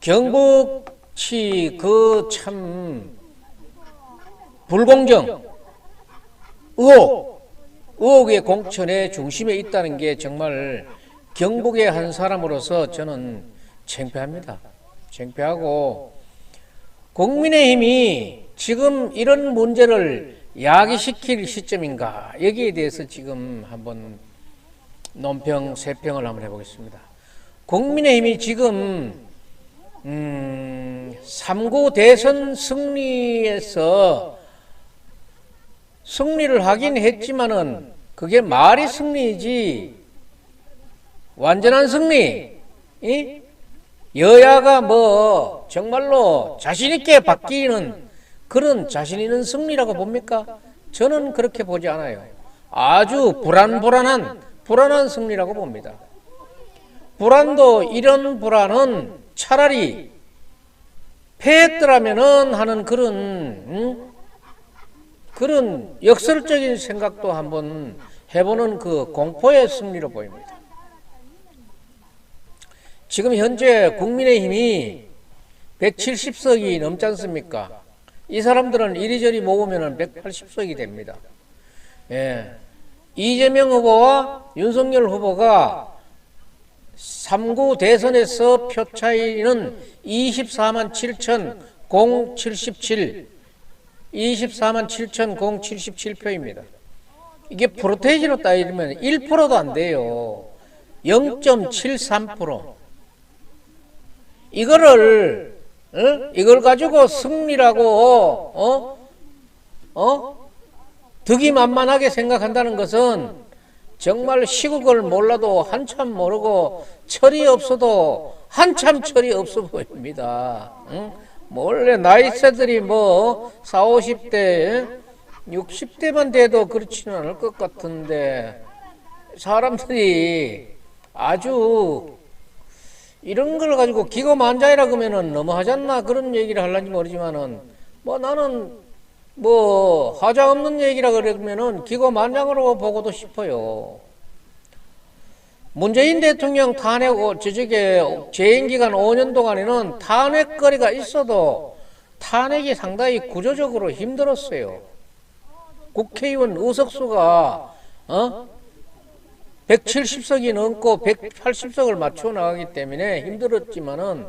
A: 경북시 그 참 불공정, 의혹의 공천의 중심에 있다는 게 정말 경북의 한 사람으로서 저는 창피합니다. 창피하고, 국민의힘이 지금 이런 문제를 야기시킬 시점인가, 여기에 대해서 지금 한번 논평, 세평을 한번 해보겠습니다. 국민의힘이 지금 3구 대선 승리에서 승리를 하긴 했지만은 그게 말이 승리이지 완전한 승리, 여야가 정말로 자신있게 바뀌는 그런 자신 있는 승리라고 봅니까? 저는 그렇게 보지 않아요. 아주 불안불안한 불안한 승리라고 봅니다. 불안도 이런 불안은 차라리 패했더라면은 하는 그런 역설적인 생각도 한번 해보는 그 공포의 승리로 보입니다. 지금 현재 국민의힘이 170석이 넘지 않습니까? 이 사람들은 이리저리 모으면 180석이 됩니다. 예. 이재명 후보와 윤석열 후보가 3구 대선에서 표 차이는 24만 7천 077, 24만 7천 077표입니다. 이게 프로테이지로 따지면 1%도 안 돼요. 0.73%. 이걸 가지고 승리라고 득이만만하게 생각한다는 것은 정말 시국을 몰라도 한참 모르고 철이 없어도 한참 철이 없어 보입니다. 원래 나이세들이 뭐 40, 50대 60대만 돼도 그렇지는 않을 것 같은데 사람들이 아주 이런 걸 가지고 기고만장이라 그러면은 너무 하잖나 그런 얘기를 하려는지 모르지만은 뭐 나는 뭐 하자 없는 얘기라 그러면은 기고만장으로 보고도 싶어요. 문재인 대통령 탄핵 저쪽에 재임 기간 5년 동안에는 탄핵거리가 있어도 탄핵이 상당히 구조적으로 힘들었어요. 국회의원 의석수가 170석이 넘고 180석을 맞춰 나가기 때문에 힘들었지만은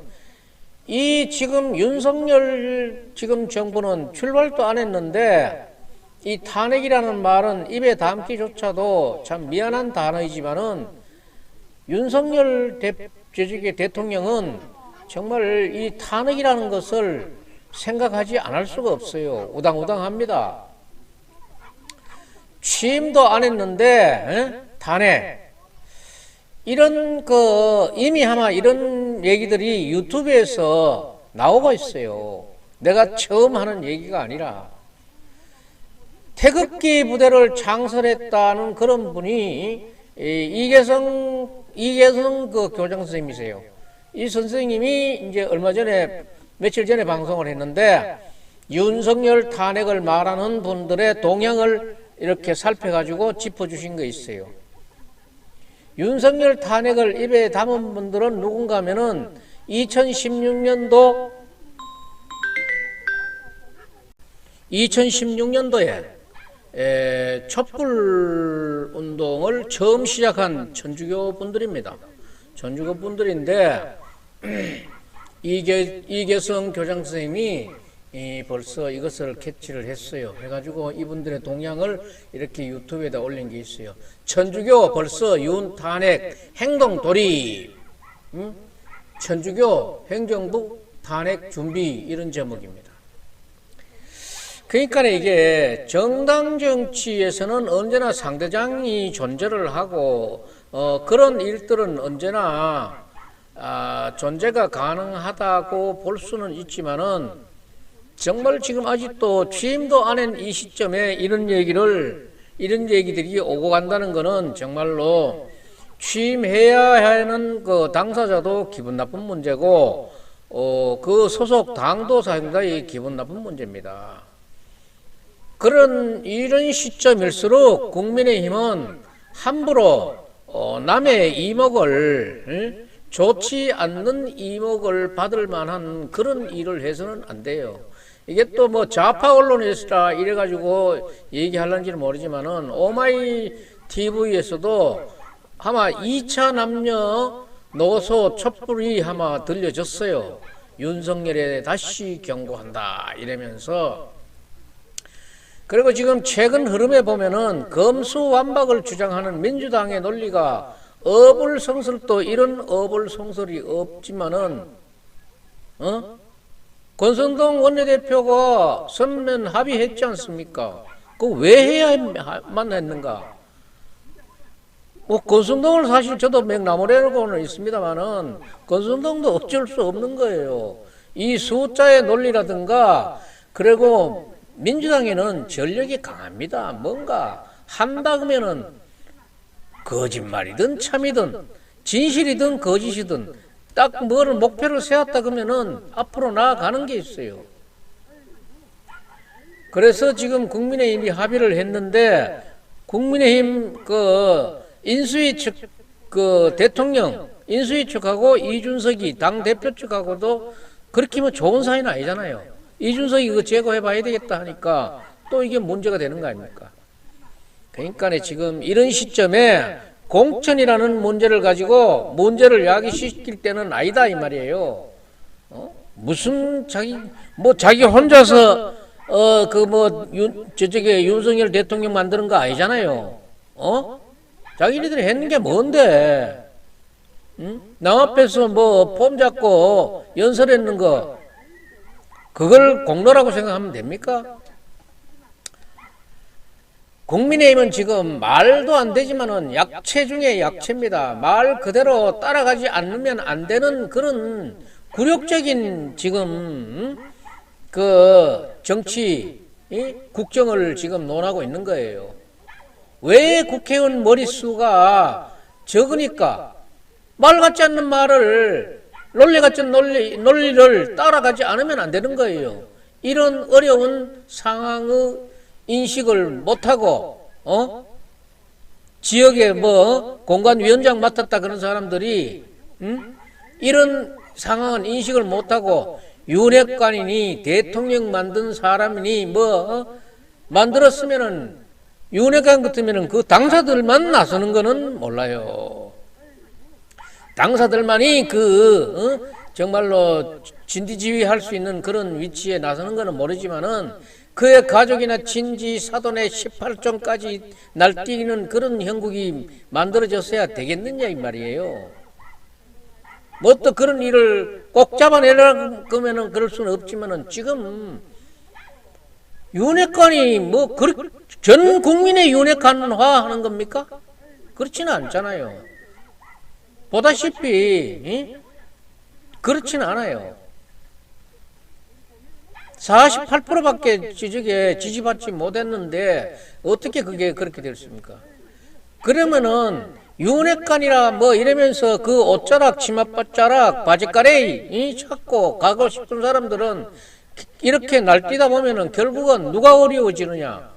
A: 이 지금 윤석열 지금 정부는 출발도 안 했는데 이 탄핵이라는 말은 입에 담기조차도 참 미안한 단어이지만은 윤석열 대통령은 정말 이 탄핵이라는 것을 생각하지 않을 수가 없어요. 우당우당합니다. 취임도 안 했는데 탄핵 이런 이미 아마 이런 얘기들이 유튜브에서 나오고 있어요. 내가 처음 하는 얘기가 아니라 태극기 부대를 창설했다는 그런 분이 이계성 그 교장 선생님이세요. 이 선생님이 이제 며칠 전에 방송을 했는데 윤석열 탄핵을 말하는 분들의 동향을 이렇게 살펴가지고 짚어주신 거 있어요. 윤석열 탄핵을 입에 담은 분들은 누군가 하면은 2016년도에 촛불 운동을 처음 시작한 천주교 분들입니다. 천주교 분들인데 이계성 교장 선생님이 벌써 이것을 캐치를 했어요. 해가지고 이분들의 동향을 이렇게 유튜브에다 올린 게 있어요. 천주교 벌써 윤 탄핵 행동 돌입, 천주교 행정부 탄핵 준비 이런 제목입니다. 그러니까 이게 정당 정치에서는 언제나 상대장이 존재를 하고 그런 일들은 언제나 존재가 가능하다고 볼 수는 있지만은 정말 지금 아직도 취임도 안 한 이 시점에 이런 얘기들이 오고 간다는 것은 정말로 취임해야 하는 그 당사자도 기분 나쁜 문제고 그 소속 당도 상당히 기분 나쁜 문제입니다. 이런 시점일수록 국민의힘은 함부로 남의 이목을 좋지 않는 이목을 받을 만한 그런 일을 해서는 안 돼요. 이게 또 뭐 좌파 언론에서 이래가지고 얘기하려는지는 모르지만은 오마이 TV에서도 아마 2차 남녀 노소 촛불이 아마 들려졌어요. 윤석열에 다시 경고한다 이러면서. 그리고 지금 최근 흐름에 보면은 검수완박을 주장하는 민주당의 논리가 어불성설도 이런 어불성설이 없지만은 권성동 원내대표가 선면 합의했지 않습니까? 그거 왜 해야만 했는가? 뭐 권성동을 사실 저도 맥나무래고는 있습니다만은 권성동도 어쩔 수 없는 거예요. 이 숫자의 논리라든가 그리고 민주당에는 전력이 강합니다. 뭔가 한다 그러면은 거짓말이든 참이든 진실이든 거짓이든 딱 뭐를 목표를 세웠다 그러면은 앞으로 나아가는 게 있어요. 그래서 지금 국민의힘이 합의를 했는데 국민의힘 그 인수위 측 그 대통령 인수위 측하고 이준석이 당 대표 측하고도 그렇게 뭐 좋은 사이는 아니잖아요. 이준석이 이거 제거해 봐야 되겠다 하니까 또 이게 문제가 되는 거 아닙니까? 그러니까 지금 이런 시점에 공천이라는 문제를 가지고 문제를 야기시킬 때는 아니다 이 말이에요. 무슨 자기 혼자서 저쪽에 윤석열 대통령 만드는 거 아니잖아요. 자기네들이 했는 게 뭔데? 응? 남 앞에서 뭐 폼 잡고 연설했는 거 그걸 공로라고 생각하면 됩니까? 국민의힘은 지금 말도 안 되지만은 약체 중에 약체입니다. 말 그대로 따라가지 않으면 안 되는 그런 굴욕적인 지금 그 정치 국정을 지금 논하고 있는 거예요. 왜 국회의원 머릿수가 적으니까 말 같지 않는 말을 논리 같지 않은 논리를 따라가지 않으면 안 되는 거예요. 이런 어려운 상황의 인식을 못하고 지역에 뭐 공관위원장 맡았다 그런 사람들이 이런 상황은 인식을 못하고 윤핵관이니 대통령 만든 사람이니 뭐 만들었으면은 윤핵관 같으면은 그 당사들만 나서는 거는 몰라요. 당사들만이 정말로 진디지휘할 수 있는 그런 위치에 나서는 거는 모르지만은 그의 가족이나 친지 사돈의 18종까지 날뛰는 그런 형국이 만들어졌어야 되겠느냐 이 말이에요. 뭐 또 그런 일을 꼭 잡아내려고 그러면은 그럴 수는 없지만은 지금 윤핵관이 뭐 전 국민의 윤핵관화 하는 겁니까? 그렇지는 않잖아요. 보다시피 그렇지는 않아요. 48%밖에 지지받지 못했는데 어떻게 그게 그렇게 됐습니까? 그러면은 윤핵관이라 뭐 이러면서 그 옷자락 치맛바자락 바지가레이 찾고 가고 싶은 사람들은 이렇게 날뛰다 보면은 결국은 누가 어려워지느냐?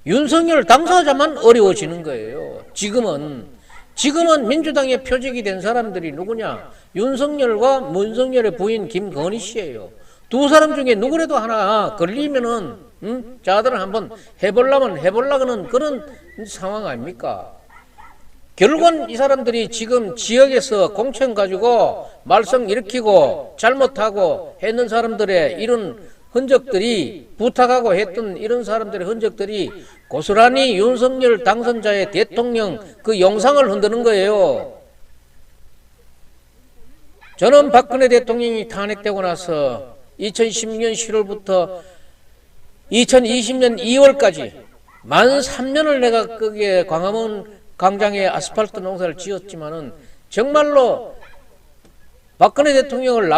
A: 윤석열 당사자만 어려워지는 거예요. 지금은 민주당의 표적이 된 사람들이 누구냐? 윤석열과 문석열의 부인 김건희 씨예요. 두 사람 중에 누구라도 하나 걸리면은 자들은 한번 해보려고는 그런 상황 아닙니까? 결국은 이 사람들이 지금 지역에서 공천 가지고 말썽 일으키고 잘못하고 했는 사람들의 이런 흔적들이 부탁하고 했던 이런 사람들의 흔적들이 고스란히 윤석열 당선자의 대통령 그 영상을 흔드는 거예요. 저는 박근혜 대통령이 탄핵되고 나서 2010년 7월부터 2020년 2월까지 만 3년을 내가 거기에 광화문 광장에 아스팔트 농사를 지었지만은 정말로 박근혜 대통령을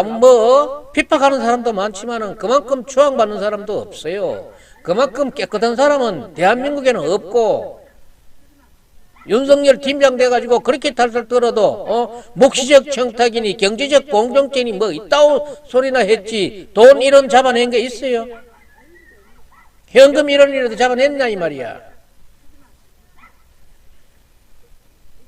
A: 비판하는 사람도 많지만은 그만큼 추앙받는 사람도 없어요. 그만큼 깨끗한 사람은 대한민국에는 없고 윤석열 팀장 돼가지고 그렇게 탈탈 떨어도 묵시적 청탁이니 경제적 공정죄니 뭐 이따오 소리나 했지 돈 1원 잡아낸 게 있어요? 현금 1원이라도 잡아냈냐 이 말이야.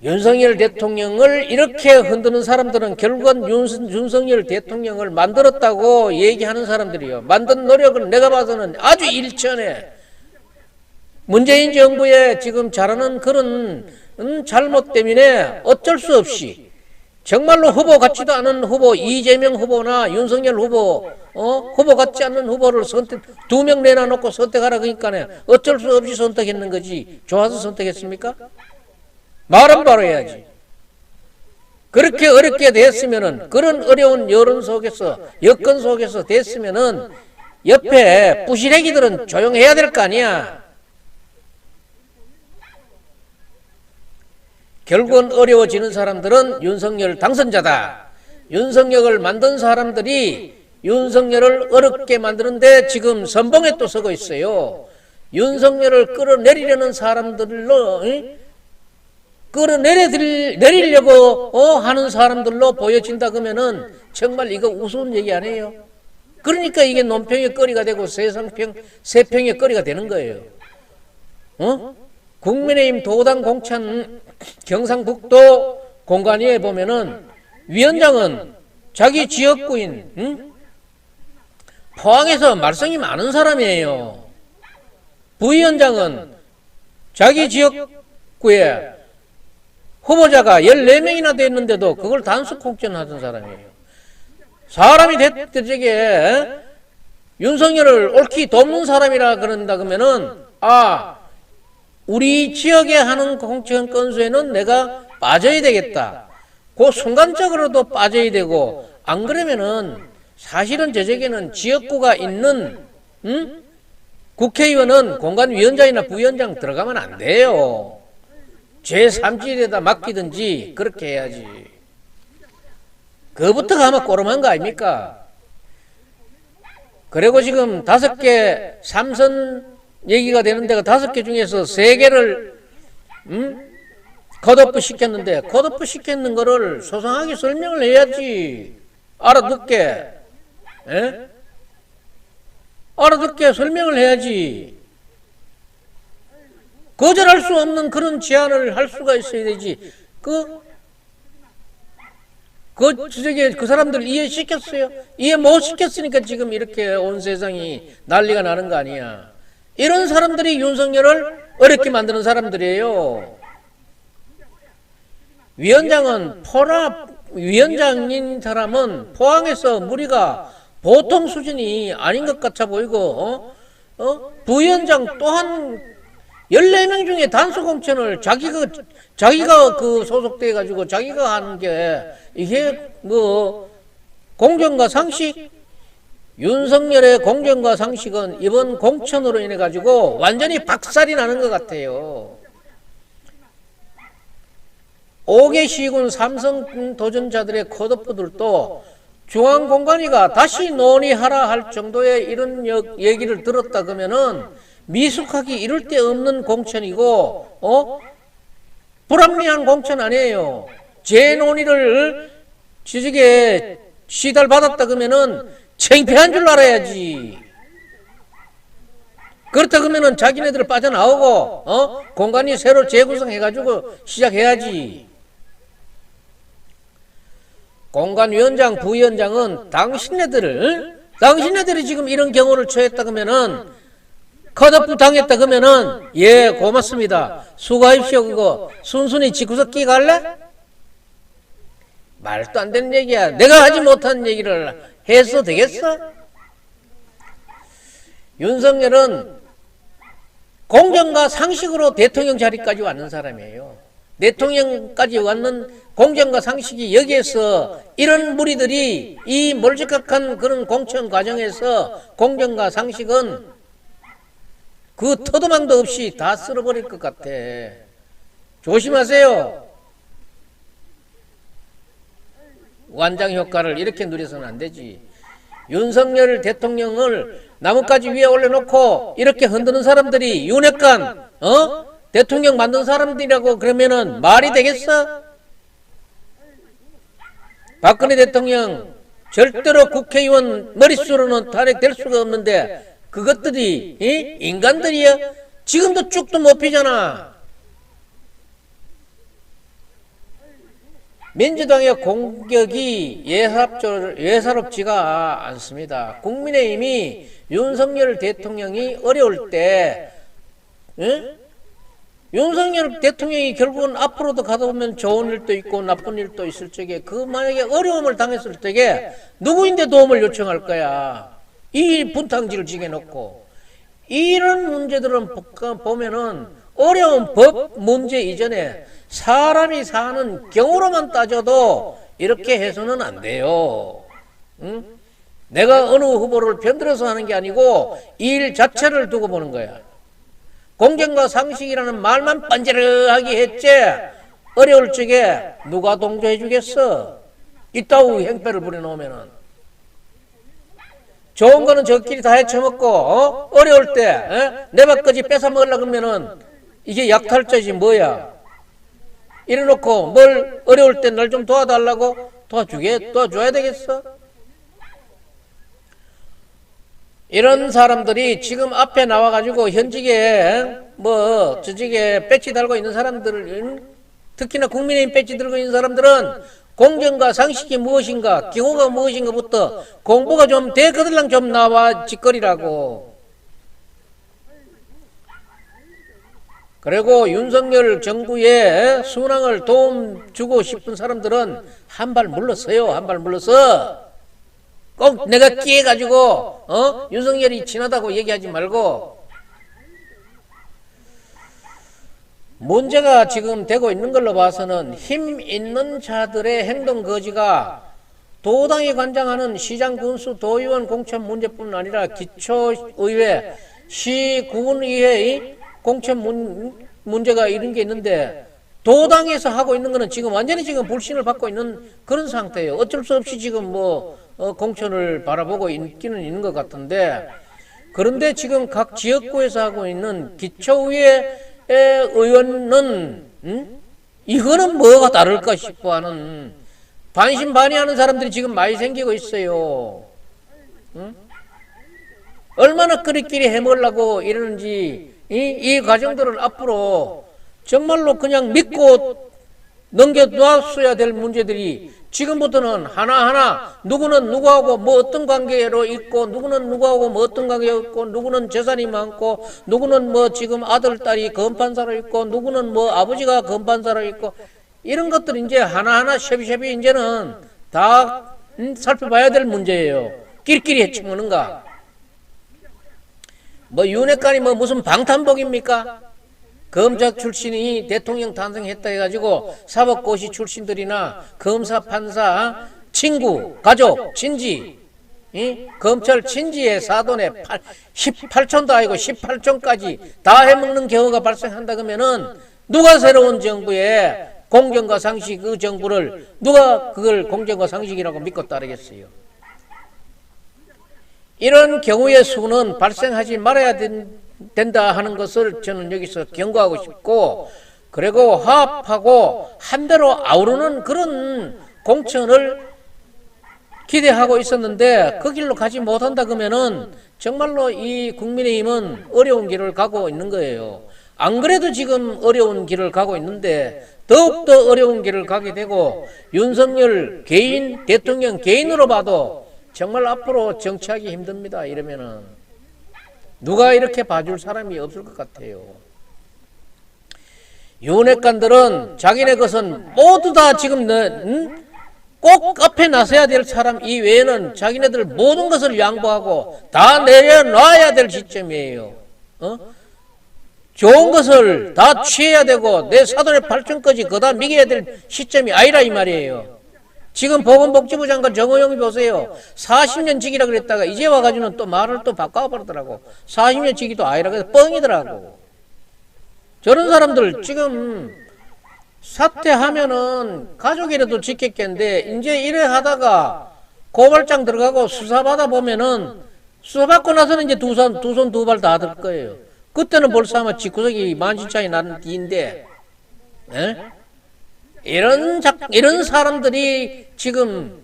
A: 윤석열 대통령을 이렇게 흔드는 사람들은 결국은 윤석열 대통령을 만들었다고 얘기하는 사람들이요. 만든 노력은 내가 봐서는 아주 일천해. 문재인 정부에 지금 잘하는 그런 잘못 때문에 어쩔 수 없이 정말로 후보 같지도 않은 후보 이재명 후보나 윤석열 후보 후보 같지 않는 후보를 두 명 내놔놓고 선택하라 그러니까 어쩔 수 없이 선택했는 거지 좋아서 선택했습니까? 말은 바로 해야지. 그렇게 어렵게 됐으면은 그런 어려운 여론 속에서 여건 속에서 됐으면은 옆에 부시래기들은 조용해야 될 거 아니야. 결국은 어려워지는 사람들은 윤석열 당선자다. 윤석열을 만든 사람들이 윤석열을 어렵게 만드는데 지금 선봉에 또 서고 있어요. 윤석열을 끌어내리려는 사람들로 끌어내리려고 하는 사람들로 보여진다 그러면은 정말 이거 우스운 얘기 아니에요. 그러니까 이게 논평의 거리가 되고 세평의 거리가 되는 거예요. 국민의힘 도당 공천 경상북도 공관위에 보면은 위원장은 자기 지역구인 포항에서 말썽이 많은 사람이에요. 부위원장은 자기 지역구에 후보자가 14명이나 됐는데도 그걸 단수 공천하던 사람이에요. 사람이 저게 윤석열을 옳게 돕는 사람이라 그런다 그러면은 우리 지역에 하는 공천 건수에는 내가 빠져야 되겠다. 그 순간적으로도 빠져야 되고 안 그러면은 사실은 저에게는 지역구가 있는 국회의원은 공관위원장이나 부위원장 들어가면 안 돼요. 제3지대에다 맡기든지 그렇게 해야지. 그거부터가 아마 꼬름한 거 아닙니까? 그리고 지금 5개 삼선 얘기가 되는 데가 5개 중에서 3개를 컷오프 시켰는데 컷오프 시켰는 거를 소상하게 설명을 해야지. 알아듣게. 알아듣게 설명을 해야지. 거절할 수 없는 그런 제안을 할 수가 있어야 되지. 그 사람들 이해시켰어요? 이해 못 시켰으니까 지금 이렇게 온 세상이 난리가 나는 거 아니야. 이런 사람들이 윤석열을 어렵게 만드는 사람들이에요. 위원장인 사람은 포항에서 무리가 보통 수준이 아닌 것 같아 보이고, 부위원장 또한 14명 중에 단수 공천을 자기가 그 소속돼 가지고 자기가 하는 게 이게 뭐 공정과 상식? 윤석열의 공정과 상식은 이번 공천으로 인해 가지고 완전히 박살이 나는 것 같아요. 5개 시군 삼성 도전자들의 컷오프들도 중앙공관위가 다시 논의하라 할 정도의 이런 얘기를 들었다 그러면은 미숙하기 이럴 데 없는 공천이고, 불합리한 공천 아니에요. 재논의를 지적에 시달받았다 그러면은 창피한 줄 알아야지. 그렇다 그러면은 자기네들 빠져나오고, 공간이 새로 재구성해가지고 시작해야지. 공관위원장, 부위원장은 당신네들이 지금 이런 경우를 처했다 그러면은 컷오프 당했다 그러면은 예 고맙습니다. 수고하십시오. 그거 순순히 직구석기 갈래? 말도 안 되는 얘기야. 내가 하지 못한 얘기를 해서 되겠어? 윤석열은 공정과 상식으로 대통령 자리까지 왔는 사람이에요. 대통령까지 왔는 공정과 상식이 여기에서 이런 무리들이 이 몰직각한 그런 공천 과정에서 공정과 상식은 그 터도망도 없이 다 쓸어버릴 것 같아. 조심하세요. 완장 효과를 이렇게 누려서는 안 되지. 윤석열 대통령을 나뭇가지 위에 올려놓고 이렇게 흔드는 사람들이 윤핵관 대통령 만든 사람들이라고 그러면은 말이 되겠어? 박근혜 대통령 절대로 국회의원 머릿수로는 탄핵될 수가 없는데 그것들이 인간들이야? 지금도 쭉도 못 피잖아. 민주당의 공격이 예사롭지가 않습니다. 국민의힘이 윤석열 대통령이 어려울 때 윤석열 대통령이 결국은 앞으로도 가다 보면 좋은 일도 있고 나쁜 일도 있을 적에 그 만약에 어려움을 당했을 적에 누구인데 도움을 요청할 거야. 이 분탕질을 지게놓고 이런 문제들은 보면은 어려운 법 문제 이전에 사람이 사는 경우로만 따져도 이렇게 해서는 안 돼요. 응? 내가 어느 후보를 편들어서 하는 게 아니고 일 자체를 두고 보는 거야. 공정과 상식이라는 말만 빤지르하게 했지 어려울 적에 누가 동조해 주겠어? 이따위 행패를 부려놓으면은 좋은 거는 저끼리 다 헤쳐먹고 어려울 때 내 밥까지 뺏어 먹으려고 그러면은 이게 약탈자지 뭐야. 이래놓고 뭘 어려울 때 날 좀 도와달라고 도와줘야 되겠어? 이런 사람들이 지금 앞에 나와가지고 현직에 저직에 배지 달고 있는 사람들, 특히나 국민의힘 배지 들고 있는 사람들은 공정과 상식이 무엇인가, 경호가 무엇인가부터 공부가 좀 되거들랑 좀 나와 짓거리라고. 그리고 윤석열 정부의 순항을 도움 주고 싶은 사람들은 한 발 물러서요. 한 발 물러서. 꼭 내가 끼해가지고 윤석열이 친하다고 얘기하지 말고. 문제가 지금 되고 있는 걸로 봐서는 힘 있는 자들의 행동 거지가 도당이 관장하는 시장 군수 도의원 공천 문제뿐 아니라 기초의회 시군의회의 공천 문제가 이런 게 있는데 도당에서 하고 있는 거는 지금 완전히 지금 불신을 받고 있는 그런 상태예요. 어쩔 수 없이 지금 공천을 바라보고 있기는 있는 것 같은데, 그런데 지금 각 지역구에서 하고 있는 기초의회 의원은 이거는 뭐가 다를까 싶어 하는 반신반의하는 사람들이 지금 많이 생기고 있어요. 얼마나 그리끼리 해먹으려고 이러는지 이 과정들은 앞으로 정말로 그냥 믿고 넘겨놨어야 될 문제들이 지금부터는 하나하나 누구는 누구하고 어떤 관계로 있고 누구는 누구하고 어떤 관계로 있고 누구는 재산이 많고 누구는 지금 아들 딸이 검판사로 있고 누구는 아버지가 검판사로 있고 이런 것들 이제 하나하나 쉐비쉐비 이제는 다 살펴봐야 될 문제예요. 끼리끼리 해치우는가? 윤핵관이 무슨 방탄복입니까? 검사 출신이 대통령 탄생했다 해가지고 사법고시 출신들이나 검사, 판사, 친구, 가족, 친지, 검찰 친지의 사돈에 18촌도 아니고 18촌까지 다 해먹는 경우가 발생한다 그러면은 누가 새로운 정부의 공정과 상식 그 정부를 누가 그걸 공정과 상식이라고 믿고 따르겠어요? 이런 경우의 수는 발생하지 말아야 된다 하는 것을 저는 여기서 경고하고 싶고, 그리고 화합하고 한대로 아우르는 그런 공천을 기대하고 있었는데 그 길로 가지 못한다 그러면은 정말로 이 국민의힘은 어려운 길을 가고 있는 거예요. 안 그래도 지금 어려운 길을 가고 있는데 더욱더 어려운 길을 가게 되고, 윤석열 개인, 대통령 개인으로 봐도 정말 앞으로 정치하기 힘듭니다. 이러면은 누가 이렇게 봐줄 사람이 없을 것 같아요. 윤핵관들은 자기네 것은 모두 다 지금 꼭 앞에 나서야 될 사람 이외에는 자기네들 모든 것을 양보하고 다 내려놔야 될 시점이에요. 좋은 것을 다 취해야 되고 내 사돈의 발전까지 그다 미겨야 될 시점이 아니라 이 말이에요. 지금 보건복지부 장관 정호영이 보세요. 40년 직이라 그랬다가 이제 와가지고는 또 말을 또 바꿔버리더라고. 40년 직이도 아니라 그래서 뻥이더라고. 저런 사람들 지금 사퇴하면은 가족이라도 지켰겠는데 이제 이래 하다가 고발장 들어가고 수사받아 보면은 수사받고 나서는 이제 두 손 두 발 다 들 거예요. 그때는 벌써 아마 집구석이 만신창이 나는 뒤인데, 이런 사람들이 지금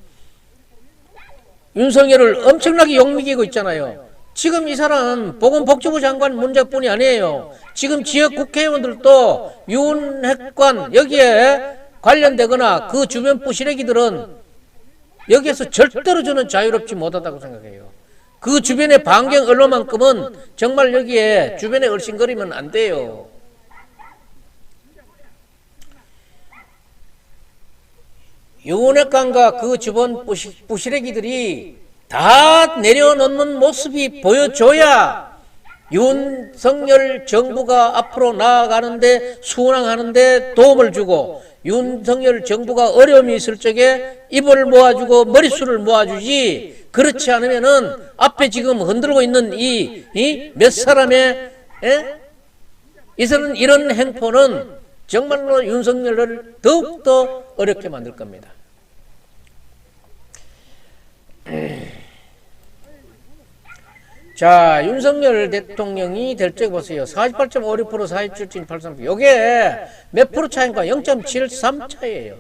A: 윤석열을 엄청나게 욕먹이고 있잖아요. 지금 이 사람 보건복지부 장관 문제뿐이 아니에요. 지금 지역 국회의원들도 윤핵관 여기에 관련되거나 그 주변 부시래기들은 여기에서 절대로 저는 자유롭지 못하다고 생각해요. 그 주변의 반경 언론만큼은 정말 여기에 주변에 얼씬거리면 안 돼요. 윤핵관과 그 주변 부시래기들이 다 내려놓는 모습이 보여줘야 윤석열 정부가 앞으로 나아가는데 순항하는데 도움을 주고, 윤석열 정부가 어려움이 있을 적에 입을 모아주고 머릿수를 모아주지, 그렇지 않으면은 앞에 지금 흔들고 있는 이 몇 사람의 이런 행포는 정말로 윤석열을 더욱더 어렵게 만들 겁니다. 자, 윤석열 대통령이 될 적 보세요. 48.56%, 47.83%. 요게 몇 프로 차인가? 0.73 차이에요.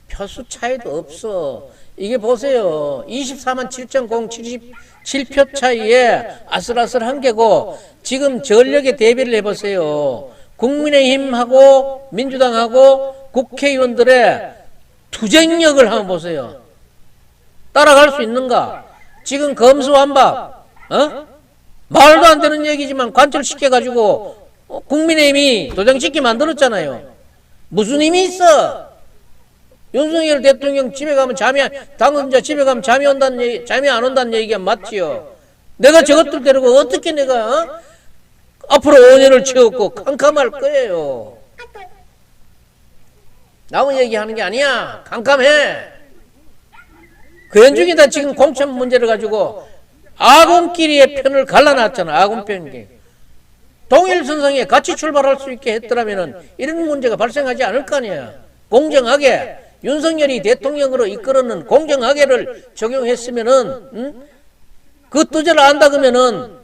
A: 표수 차이도 없어. 이게 보세요. 24만 7,077표 차이에 아슬아슬한 게고, 지금 전력에 대비를 해보세요. 국민의힘하고 민주당하고 국회의원들의 투쟁력을 한번 보세요. 따라갈 수 있는가? 지금 검수완박, 말도 안 되는 얘기지만 관철시켜가지고 국민의힘이 도장찍게 만들었잖아요. 무슨 힘이 있어? 윤석열 대통령 집에 가면 당선자 집에 가면 잠이 안 온다는 얘기가 맞지요. 내가 저것들 데리고 어떻게 내가 앞으로 5년을 채웠고 캄캄할 거예요. 남의 얘기하는 게 아니야. 캄캄해. 그 연중에다 지금 공천 문제를 가지고 아군끼리의 편을 갈라놨잖아. 아군편끼리. 동일선상에 같이 출발할 수 있게 했더라면 이런 문제가 발생하지 않을 거 아니야. 공정하게 윤석열이 대통령으로 이끌어는 공정하게를 적용했으면은 그 뜻을 안다 그러면은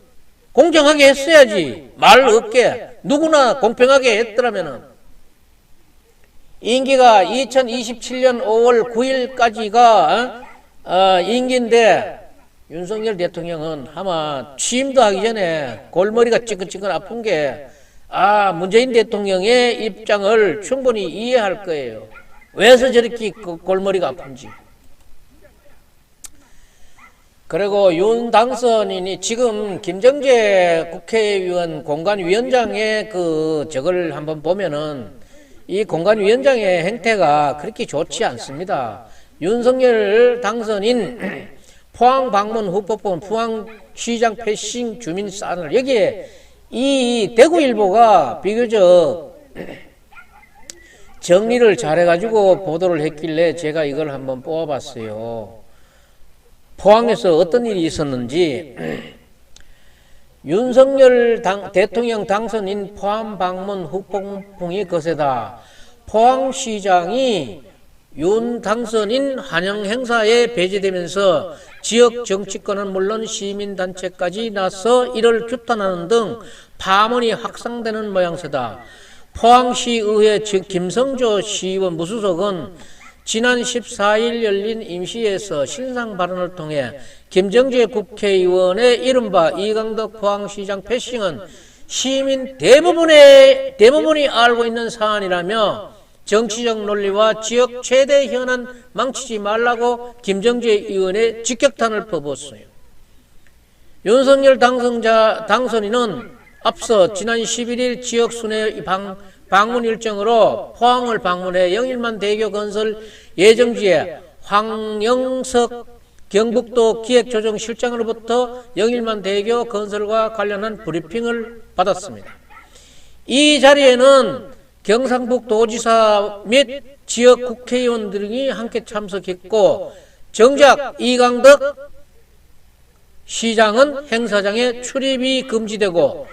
A: 공정하게 했어야지. 말 없게 누구나 공평하게 했더라면은. 임기가 2027년 5월 9일까지가 임기인데 윤석열 대통령은 아마 취임도 하기 전에 골머리가 찌끈찌끈 아픈 게 문재인 대통령의 입장을 충분히 이해할 거예요. 왜서 저렇게 골머리가 아픈지. 그리고 윤 당선인이 지금 김정재 국회의원 공관위원장의 저걸 한번 보면은 이 공관위원장의 행태가 그렇게 좋지 않습니다. 윤석열 당선인 포항 방문 후보권 포항시장 패싱 주민 싸늘, 여기에 이 대구일보가 비교적 정리를 잘해가지고 보도를 했길래 제가 이걸 한번 뽑아봤어요. 포항에서 어떤 일이 있었는지. 윤석열 대통령 당선인 포항 방문 후폭풍이 거세다. 포항시장이 윤 당선인 환영 행사에 배제되면서 지역 정치권은 물론 시민단체까지 나서 이를 규탄하는 등 파문이 확산되는 모양새다. 포항시의회 김성조 시의원 무수석은 지난 14일 열린 임시회에서 신상 발언을 통해 김정재 국회의원의 이른바 이강덕 포항시장 패싱은 시민 대부분이 알고 있는 사안이라며 정치적 논리와 지역 최대 현안 망치지 말라고 김정재 의원의 직격탄을 퍼부었어요. 윤석열 당선인은 앞서 지난 11일 지역 순회 방문 일정으로 포항을 방문해 영일만 대교 건설 예정지에 황영석 경북도 기획조정실장으로부터 영일만 대교 건설과 관련한 브리핑을 받았습니다. 이 자리에는 경상북도지사 및 지역 국회의원들이 함께 참석했고, 정작 이강덕 시장은 행사장에 출입이 금지되고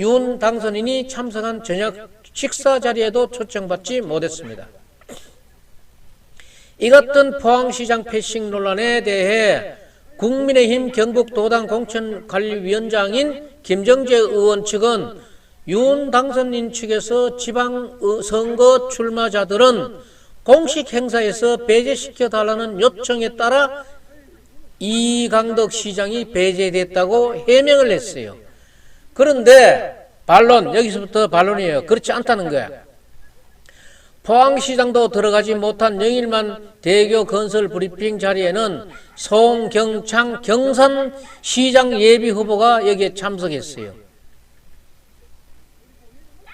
A: 윤 당선인이 참석한 저녁 식사 자리에도 초청받지 못했습니다. 이 같은 포항시장 패싱 논란에 대해 국민의힘 경북도당 공천관리위원장인 김정재 의원 측은 윤 당선인 측에서 지방선거 출마자들은 공식 행사에서 배제시켜달라는 요청에 따라 이강덕 시장이 배제됐다고 해명을 했어요. 그런데 여기서부터 반론이에요. 그렇지 않다는 거야. 포항시장도 들어가지 못한 영일만 대교 건설 브리핑 자리에는 송경창 경산시장 예비후보가 여기에 참석했어요.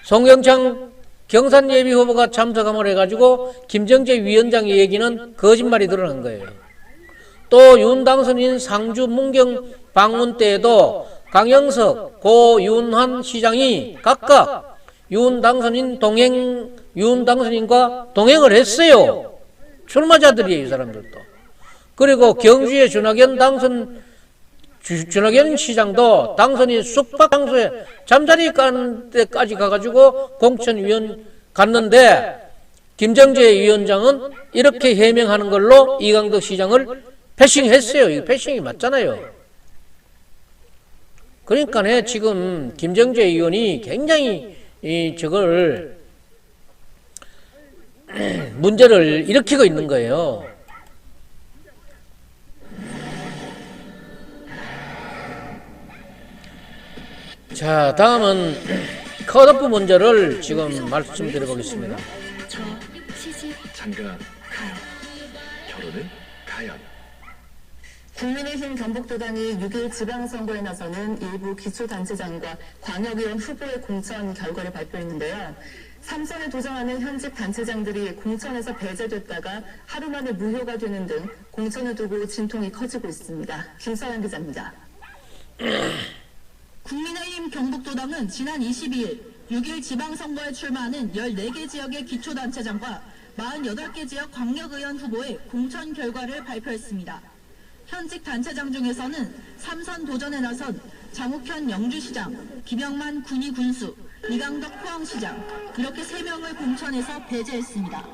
A: 송경창 경산 예비후보가 참석함을 해가지고 김정재 위원장의 얘기는 거짓말이 드러난 거예요. 또 윤 당선인 상주 문경 방문 때에도 강영석, 고윤환 시장이 각각 윤 당선인과 동행을 했어요. 출마자들이에요, 이 사람들도. 그리고 경주의 준하견 시장도 당선인 숙박 장소에 잠자리 간 데까지 가가지고 공천위원 갔는데 김정재 위원장은 이렇게 해명하는 걸로 이강덕 시장을 패싱했어요. 이거 패싱이 맞잖아요. 그러니까 지금 김정재 의원이 굉장히 저걸 문제를 일으키고 있는 거예요. 자, 다음은 컷오프 문제를 지금 말씀드려 보겠습니다.
B: 장가 가요. 결혼은 가요.
C: 국민의힘 경북도당이 6일 지방선거에 나서는 일부 기초단체장과 광역의원 후보의 공천 결과를 발표했는데요. 3선에 도전하는 현직 단체장들이 공천에서 배제됐다가 하루 만에 무효가 되는 등 공천을 두고 진통이 커지고 있습니다. 김서연 기자입니다.
D: 국민의힘 경북도당은 지난 22일 6일 지방선거에 출마하는 14개 지역의 기초단체장과 48개 지역 광역의원 후보의 공천 결과를 발표했습니다. 현직 단체장 중에서는 3선 도전에 나선 장욱현 영주시장, 김영만 군위 군수, 이강덕 포항시장 이렇게 3명을 공천에서 배제했습니다.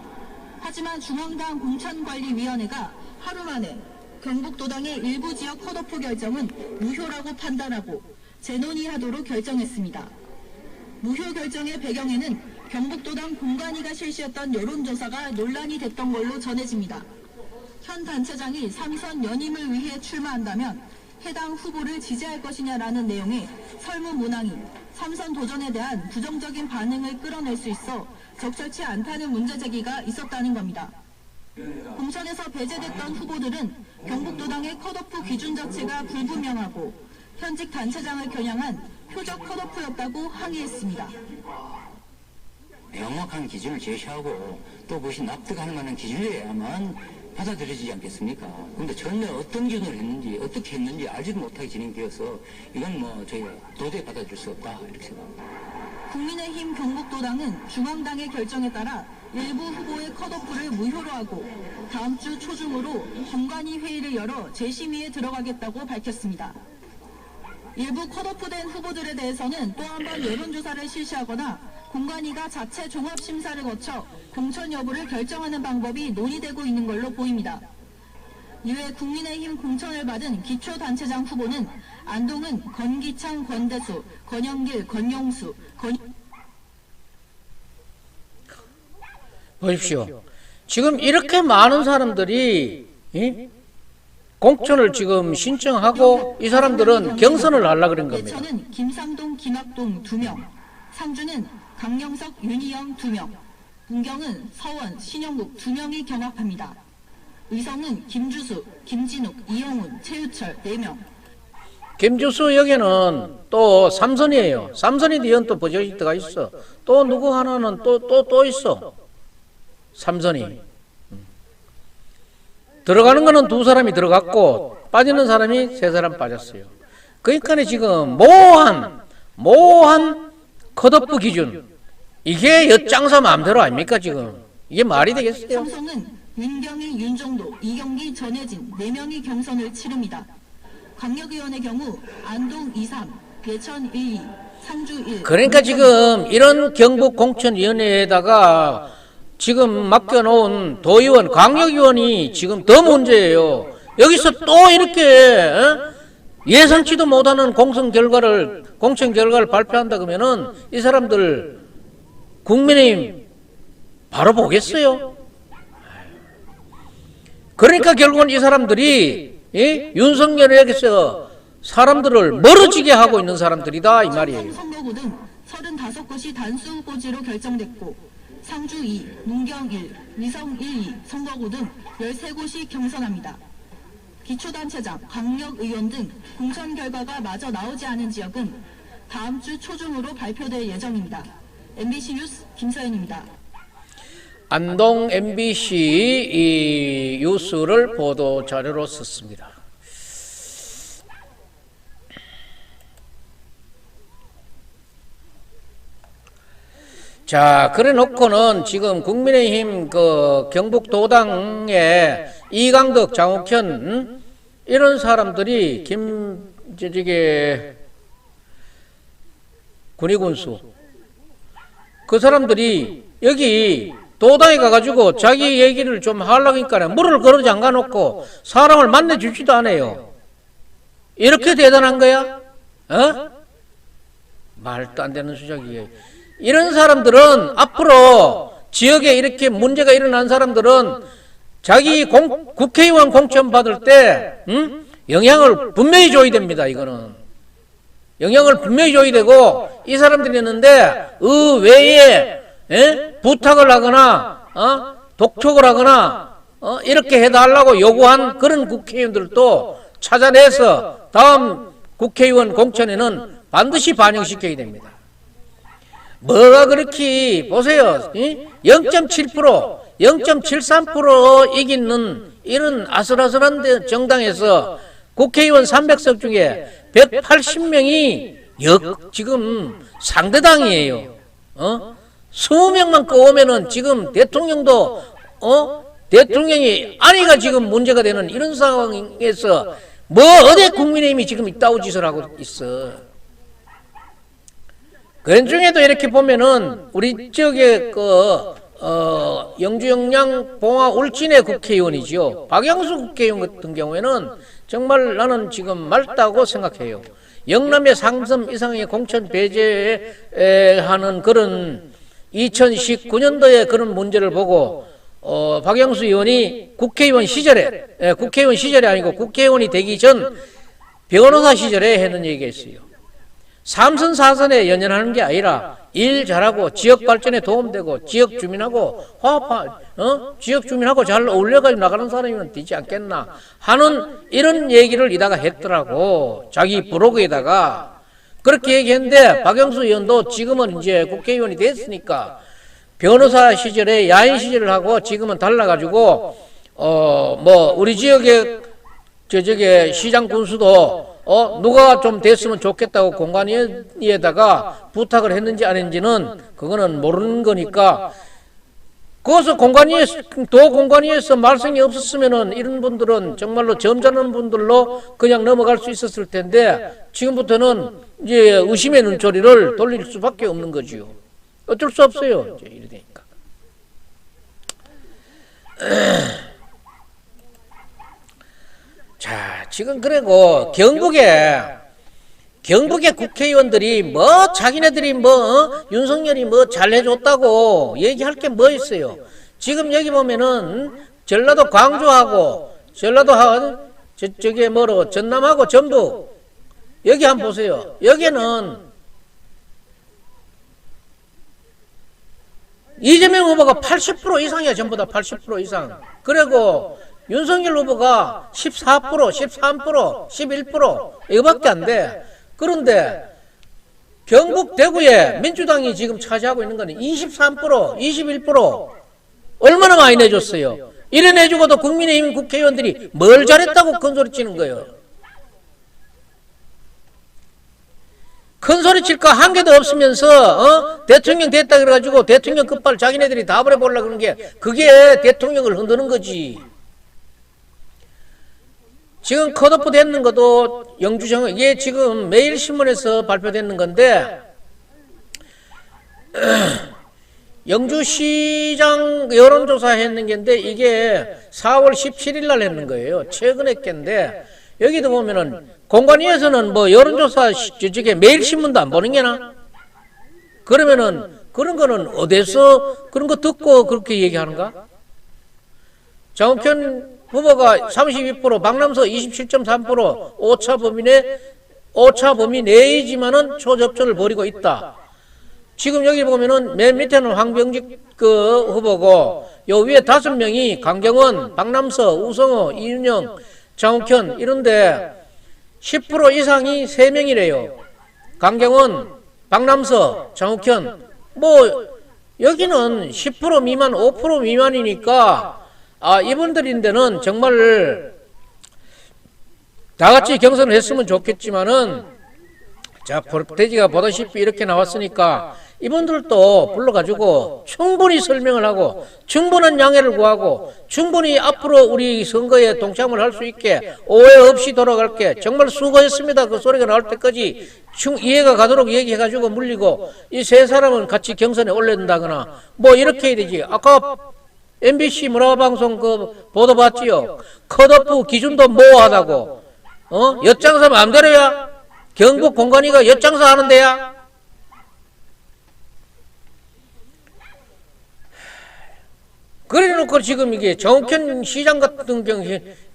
D: 하지만 중앙당 공천관리위원회가 하루 만에 경북도당의 일부 지역 컷오프 결정은 무효라고 판단하고 재논의하도록 결정했습니다. 무효 결정의 배경에는 경북도당 공관위가 실시했던 여론조사가 논란이 됐던 걸로 전해집니다. 현 단체장이 3선 연임을 위해 출마한다면 해당 후보를 지지할 것이냐라는 내용의 설문문항이 3선 도전에 대한 부정적인 반응을 끌어낼 수 있어 적절치 않다는 문제 제기가 있었다는 겁니다. 공천에서 배제됐던 후보들은 경북도당의 컷오프 기준 자체가 불분명하고 현직 단체장을 겨냥한 표적 컷오프였다고 항의했습니다.
E: 명확한 기준을 제시하고 또 그것이 납득할 만한 기준이어야만 받아들여지지 않겠습니까? 그런데 전혀 어떤 기준을 했는지 어떻게 했는지 알지도 못하게 진행되어서 이건 저희가 도저히 받아들일 수 없다 이렇게 생각합니다.
D: 국민의힘 경북도당은 중앙당의 결정에 따라 일부 후보의 컷오프를 무효로 하고 다음 주 초중으로 공관위 회의를 열어 재심의에 들어가겠다고 밝혔습니다. 일부 컷오프된 후보들에 대해서는 또 한 번 여론조사를 실시하거나 공관위가 자체 종합심사를 거쳐 공천 여부를 결정하는 방법이 논의되고 있는 걸로 보입니다. 이외 국민의힘 공천을 받은 기초단체장 후보는 안동은 건기창, 권대수, 권영길, 권용수,
A: 보십시오. 지금 이렇게 많은 사람들이 공천을 지금 신청하고 이 사람들은 경선을 하려고 그런 겁니다.
D: 예천은 김상동, 김학동 2명, 상주는 강영석, 윤희영 2명, 문경은 서원, 신영국 2명이 경합합니다. 의성은 김주수, 김진욱, 이영훈, 최유철 4명.
A: 김주수 여기는 또 삼선이에요. 삼선이 뒤엔 또 프로젝트가 있어. 또 누구 하나는 또 있어. 삼선이. 들어가는 거는 2사람이 들어갔고 빠지는 사람이 3사람 빠졌어요. 그러니까 지금 모호한 컷오프 기준 이게 엿장사 마음대로 아닙니까 지금? 이게 말이 되겠어요?
D: 삼성은 윤경희, 윤종도, 이경기, 전혜진 4명이 경선을 치릅니다. 광역의원의 경우 안동 2.3, 예천 1.2, 상주 1.
A: 그러니까 지금 이런 경북공천위원회에다가 지금 맡겨놓은 도의원, 광역의원이 지금 더 문제예요. 여기서 또 이렇게 예상치도 못하는 공천 결과를 발표한다 그러면은 이 사람들 국민의힘 바로 보겠어요? 그러니까 결국은 이 사람들이 윤석열에게서 사람들을 멀어지게 하고 있는 사람들이다 이 말이에요.
D: 선거구 등 35곳이 단수 후보지로 결정됐고 상주 2, 문경 1, 위성 1, 2 선거구 등 13곳이 경선합니다. 기초단체장, 광역의원 등 공천 결과가 마저 나오지 않은 지역은 다음 주 초중으로 발표될 예정입니다. MBC 뉴스 김서연입니다.
A: 안동 MBC 이 뉴스를 보도 자료로 썼습니다. 자, 그래 놓고는 지금 국민의힘 경북도당의 이강덕, 장욱현 이런 사람들이 군의군수 그 사람들이 여기 도당에 가가지고 자기 얘기를 좀 하려니까 물을 걸어 잠가 놓고 사람을 만나주지도 않아요. 이렇게 대단한 거야? 말도 안 되는 수작이에요. 이런 사람들은 앞으로 지역에 이렇게 문제가 일어난 사람들은 자기 국회의원 공천 받을 때 영향을 분명히 줘야 됩니다. 이거는 영향을 분명히 줘야 되고, 이 사람들이 있는데 의외에 부탁을 하거나 독촉을 하거나 이렇게 해달라고 요구한 그런 국회의원들도 찾아내서 다음 국회의원 공천에는 반드시 반영시켜야 됩니다. 뭐가 그렇게 보세요. 0.7%, 0.73% 이기는 이런 아슬아슬한 정당에서 국회의원 300석 중에 180명이 지금 상대당이에요. 20명만 꺼오면은 지금 대통령도 대통령이 아니가 지금 문제가 되는 이런 상황에서 뭐 어디 국민의힘이 지금 이따오 짓을 하고 있어. 그 중에도 이렇게 보면은 우리 지역의 영주 영양 봉화 울진의 국회의원이죠. 박영수 국회의원 같은 경우에는 정말 나는 지금 맑다고 생각해요. 영남의 상섬 이상의 공천 배제하는 그런 2019년도에 그런 문제를 보고 박영수 의원이 국회의원 시절에 아니고 국회의원이 되기 전 변호사 시절에 했는 얘기가 있어요. 삼선 사선에 연연하는 게 아니라 일 잘하고 지역 발전에 도움되고 지역 주민하고 지역 주민하고 잘 어울려가지고 나가는 사람이면 되지 않겠나 하는 이런 얘기를 이다가 했더라고. 자기 블로그에다가 그렇게 얘기했는데, 박영수 의원도 지금은 이제 국회의원이 됐으니까 변호사 시절에 야인 시절을 하고 지금은 달라가지고 우리 지역의 저쪽에 시장 군수도 누가 좀 됐으면 좋겠다고 공관위에다가 부탁을 했는지 안 했는지는 그거는 모르는 거니까, 거기서 공관위에서 말썽이 없었으면은 이런 분들은 정말로 점잖은 분들로 그냥 넘어갈 수 있었을 텐데, 지금부터는 이제 의심의 눈초리를 돌릴 수밖에 없는 거지요. 어쩔 수 없어요. 이제 이래 되니까. 자, 지금 그리고 경북의 국회의원들이 자기네들이 윤석열이 잘해줬다고 얘기할 게 뭐 있어요. 지금 여기 보면은 전라도 광주하고 저게 전남하고 전북 여기 한번 보세요. 여기는 이재명 후보가 80% 이상이야. 전부 다 80% 이상. 그리고 윤석열 후보가 14%, 13%, 11% 이거밖에 안 돼. 그런데 경북 대구에 민주당이 지금 차지하고 있는 건 23%, 21% 얼마나 많이 내줬어요. 이래 내주고도 국민의힘 국회의원들이 뭘 잘했다고 큰소리 치는 거예요. 큰소리 칠까 한 개도 없으면서 대통령 됐다 그래가지고 대통령 끝발 자기네들이 다 버려보려고 그러는 게 그게 대통령을 흔드는 거지. 지금 컷오프 됐는 것도 영주정, 이게 지금 매일신문에서 발표됐는 건데, 영주시장 여론조사 했는 게인데, 이게 4월 17일 날 했는 거예요. 최근에 겠는데, 여기도 보면은, 공관위에서는 여론조사, 저게 매일신문도 안 보는 게나? 그러면은, 그런 거는 어디서 그런 거 듣고 그렇게 얘기하는가? 장욱현 후보가 32%, 박남서 27.3%, 오차 범위 내이지만은 초접전을 벌이고 있다. 지금 여기 보면은 맨 밑에는 황병직 후보고, 요 위에 5명이 강경원, 박남서, 우성호, 이윤영, 장욱현 이런데 10% 이상이 3명이래요. 강경원, 박남서, 장욱현. 여기는 10% 미만, 5% 미만이니까 이분들인데는 정말 다 같이 경선을 했으면 좋겠지만은, 자, 돼지가 보다시피 이렇게 나왔으니까 이분들도 불러가지고 충분히 설명을 하고 충분한 양해를 구하고 충분히 앞으로 우리 선거에 동참을 할 수 있게 오해 없이 돌아갈게 정말 수고했습니다 그 소리가 나올 때까지 이해가 가도록 얘기해가지고 물리고, 이 세 사람은 같이 경선에 올린다거나 이렇게 해야 되지. 아까 MBC 문화방송 보도 봤지요? 컷오프 기준도 모호하다고. 엿장사 마음대로야? 경북 공관위가 엿장사 하는 데야? 그래 놓고 지금 이게 정욱현 시장 같은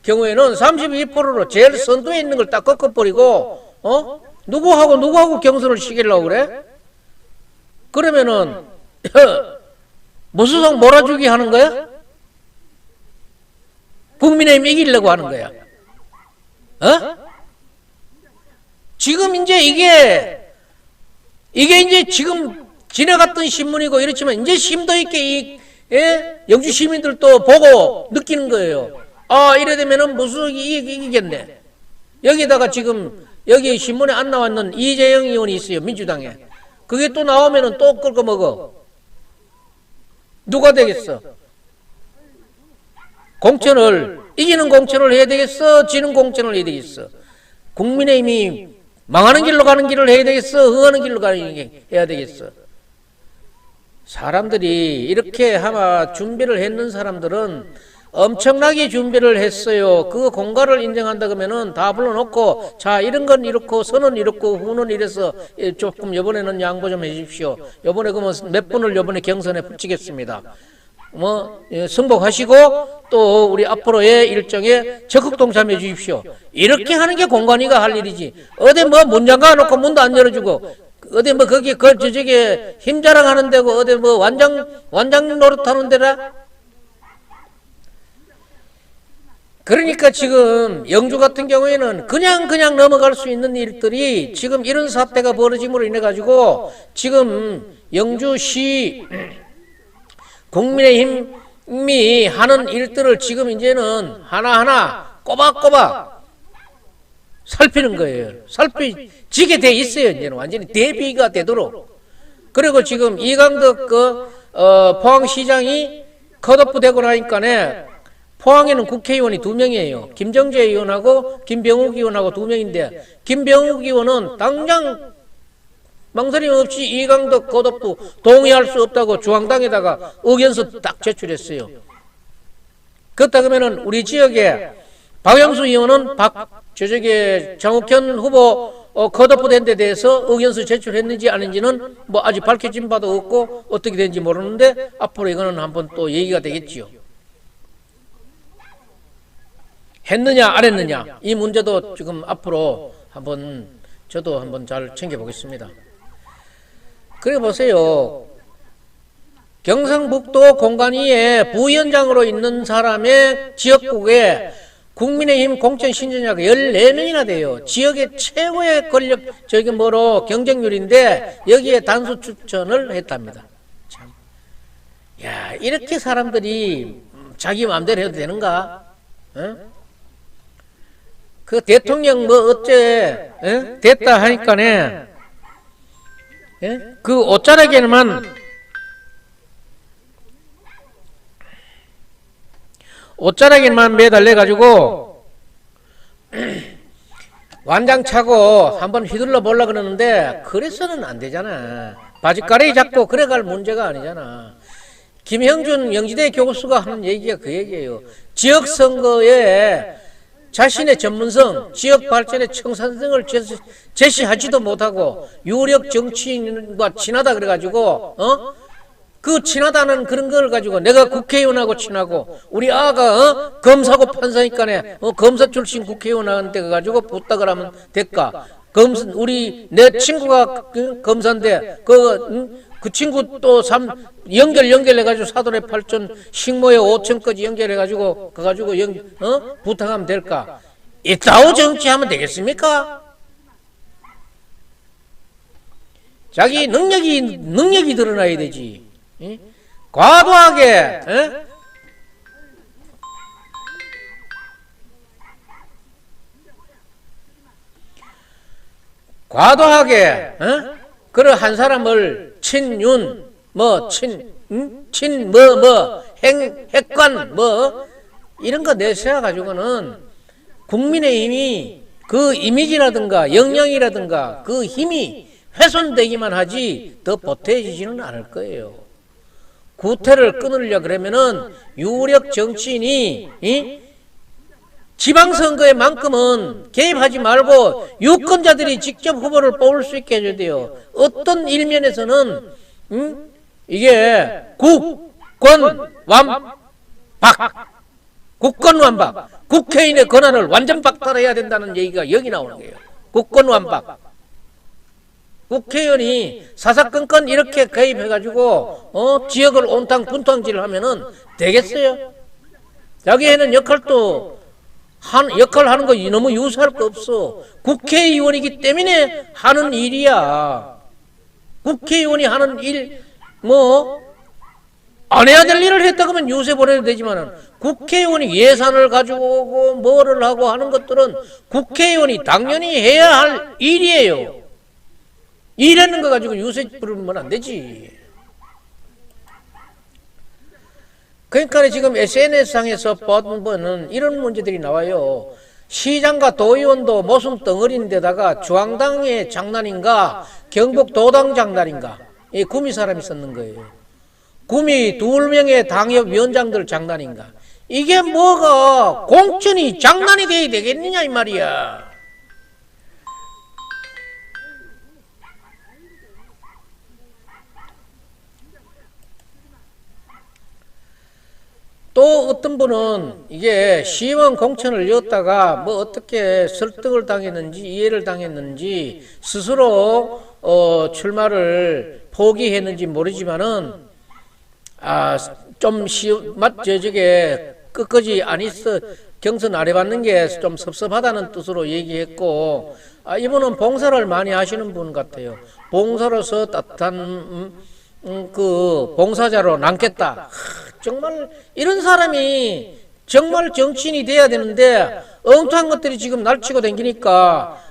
A: 경우에는 32%로 제일 선두에 있는 걸 딱 꺾어버리고, 누구하고 경선을 시키려고 그래? 그러면은, 무소속 몰아주기 하는 거야? 국민의힘 이기려고 하는 거야. 지금 이제 이게 이제 지금 지나갔던 신문이고 이렇지만 이제 심도 있게 영주 시민들도 보고 느끼는 거예요. 아, 이래 되면은 무소속이 이기겠네. 여기다가 지금 여기 신문에 안 나왔는 이재영 의원이 있어요. 민주당에. 그게 또 나오면은 또 끓고 먹어. 누가 되겠어? 공천을 이기는 공천을 해야 되겠어? 지는 공천을 해야 되겠어? 국민의힘이 망하는 길로 가는 길을 해야 되겠어? 흥하는 길로 가는 길 해야 되겠어? 사람들이 이렇게 아마 준비를 했는 사람들은 엄청나게 준비를 했어요. 그 공과를 인정한다 그러면은 다 불러놓고, 자, 이런 건 이렇고 선은 이렇고 후는 이래서 조금 이번에는 양보 좀 해주십시오. 이번에 그러면 몇 분을 이번에 경선에 붙이겠습니다. 승복하시고 또 우리 앞으로의 일정에 적극 동참해 주십시오. 이렇게 하는 게 공관위가 할 일이지. 어디 문 잠가 놓고 문도 안 열어주고, 어디 거기 저쪽에 힘자랑 하는 데고, 어디 완장 노릇하는 데라. 그러니까 지금 영주 같은 경우에는 그냥 넘어갈 수 있는 일들이 지금 이런 사태가 벌어짐으로 인해 가지고 지금 영주시 국민의힘이 하는 일들을 지금 이제는 하나하나 꼬박꼬박 살피는 거예요. 살피지게 돼 있어요. 이제는 완전히 대비가 되도록. 그리고 지금 이강덕 포항시장이 컷오프 되고 나니까네, 포항에는 국회의원이 2명이에요. 김정재 의원하고 김병욱 의원하고 2명인데, 김병욱 의원은 당장 망설임 없이 이강덕 컷오프 동의할 수 없다고 중앙당에다가 의견서 딱 제출했어요. 그렇다 그러면은 우리 지역에 박영수 의원은 정욱현 후보 컷오프 된 데 대해서 의견서 제출했는지 아닌지는 아직 밝혀진 바도 없고 어떻게 된지 모르는데, 앞으로 이거는 한번 또 얘기가 되겠지요. 했느냐 안 했느냐, 이 문제도 지금 앞으로 저도 한번 잘 챙겨보겠습니다. 그래 보세요. 경상북도 공관위에 부위원장으로 있는 사람의 지역국에 국민의힘 공천 신청자가 14명이나 돼요. 지역의 최고의 권력 경쟁률인데 여기에 단수 추천을 했답니다. 참. 야, 이렇게 사람들이 자기 마음대로 해도 되는가? 그 대통령 어째 됐다 하니까네, 그 옷자락에만 매달려 가지고 완장 차고 한번 휘둘러 보려 그러는데, 그래서는 안 되잖아. 바지가랑이 잡고 그래 갈 문제가 아니잖아. 김형준 영지대 교수가 하는 얘기가 그 얘기예요. 지역 선거에 자신의 전문성, 지역 발전의 청산성을 제시하지도 못하고 유력 정치인과 친하다 그래가지고 그 친하다는 그런 걸 가지고 내가 국회의원하고 친하고 우리 아가 검사고 판사니까네 검사 출신 국회의원한테 가지고 부탁을 하면 될까? 내 친구가 검사인데 그 친구 또 연결해가지고 사돈의 8천, 식모의 5천까지 연결해가지고, 부탁하면 될까? 이따오 정치하면 되겠습니까? 자기 능력이 드러나야 되지. 과도하게, 그런 한 사람을 친윤, 핵관, 이런 거 내세워가지고는 국민의힘이 그 이미지라든가 역량이라든가 그 힘이 훼손되기만 하지 더 보태지지는 않을 거예요. 구태를 끊으려 그러면은 유력 정치인이 지방선거에만큼은 개입하지 말고 유권자들이 직접 후보를 뽑을 수 있게 해줘야 돼요. 어떤 일면에서는 이게 국권완박, 국권완박, 국회의원의 권한을 완전 박탈해야 된다는 얘기가 여기 나오는 거예요. 국권완박. 국회의원이 사사건건 이렇게 개입해가지고 지역을 온탕 분탕질을 하면은 되겠어요? 자기에는 역할도 역할 하는 거 너무 유사할 거 없어. 국회의원이기 때문에 하는 일이야. 국회의원이 하는 일 안 해야 될 일을 했다 그러면 유세 보내도 되지만은 국회의원이 예산을 가지고 오고 뭐를 하고 하는 것들은 국회의원이 당연히 해야 할 일이에요. 일하는 거 가지고 유세 부르면 안 되지. 그러니까 지금 SNS상에서 보는 이런 문제들이 나와요. 시장과 도의원도 모순 덩어리인데다가 중앙당의 장난인가 경북도당 장난인가 이 구미 사람이 썼는 거예요. 구미 2명의 당협위원장들 장난인가. 이게 뭐가 공천이 장난이 돼야 되겠느냐 이 말이야. 또 어떤 분은 이게 시의원 공천을 였다가 뭐 어떻게 설득을 당했는지 이해를 당했는지 스스로 출마를 포기했는지 모르지만은 좀 저게 끝까지 안 있어 경선 안 해봤는 게 좀 섭섭하다는 뜻으로 얘기했고 이분은 봉사를 많이 하시는 분 같아요. 봉사로서 따뜻한 그 봉사자로 남겠다. 정말 이런 사람이 정말 정치인이 돼야 되는데 엉뚱한 것들이 지금 날치고 다니니까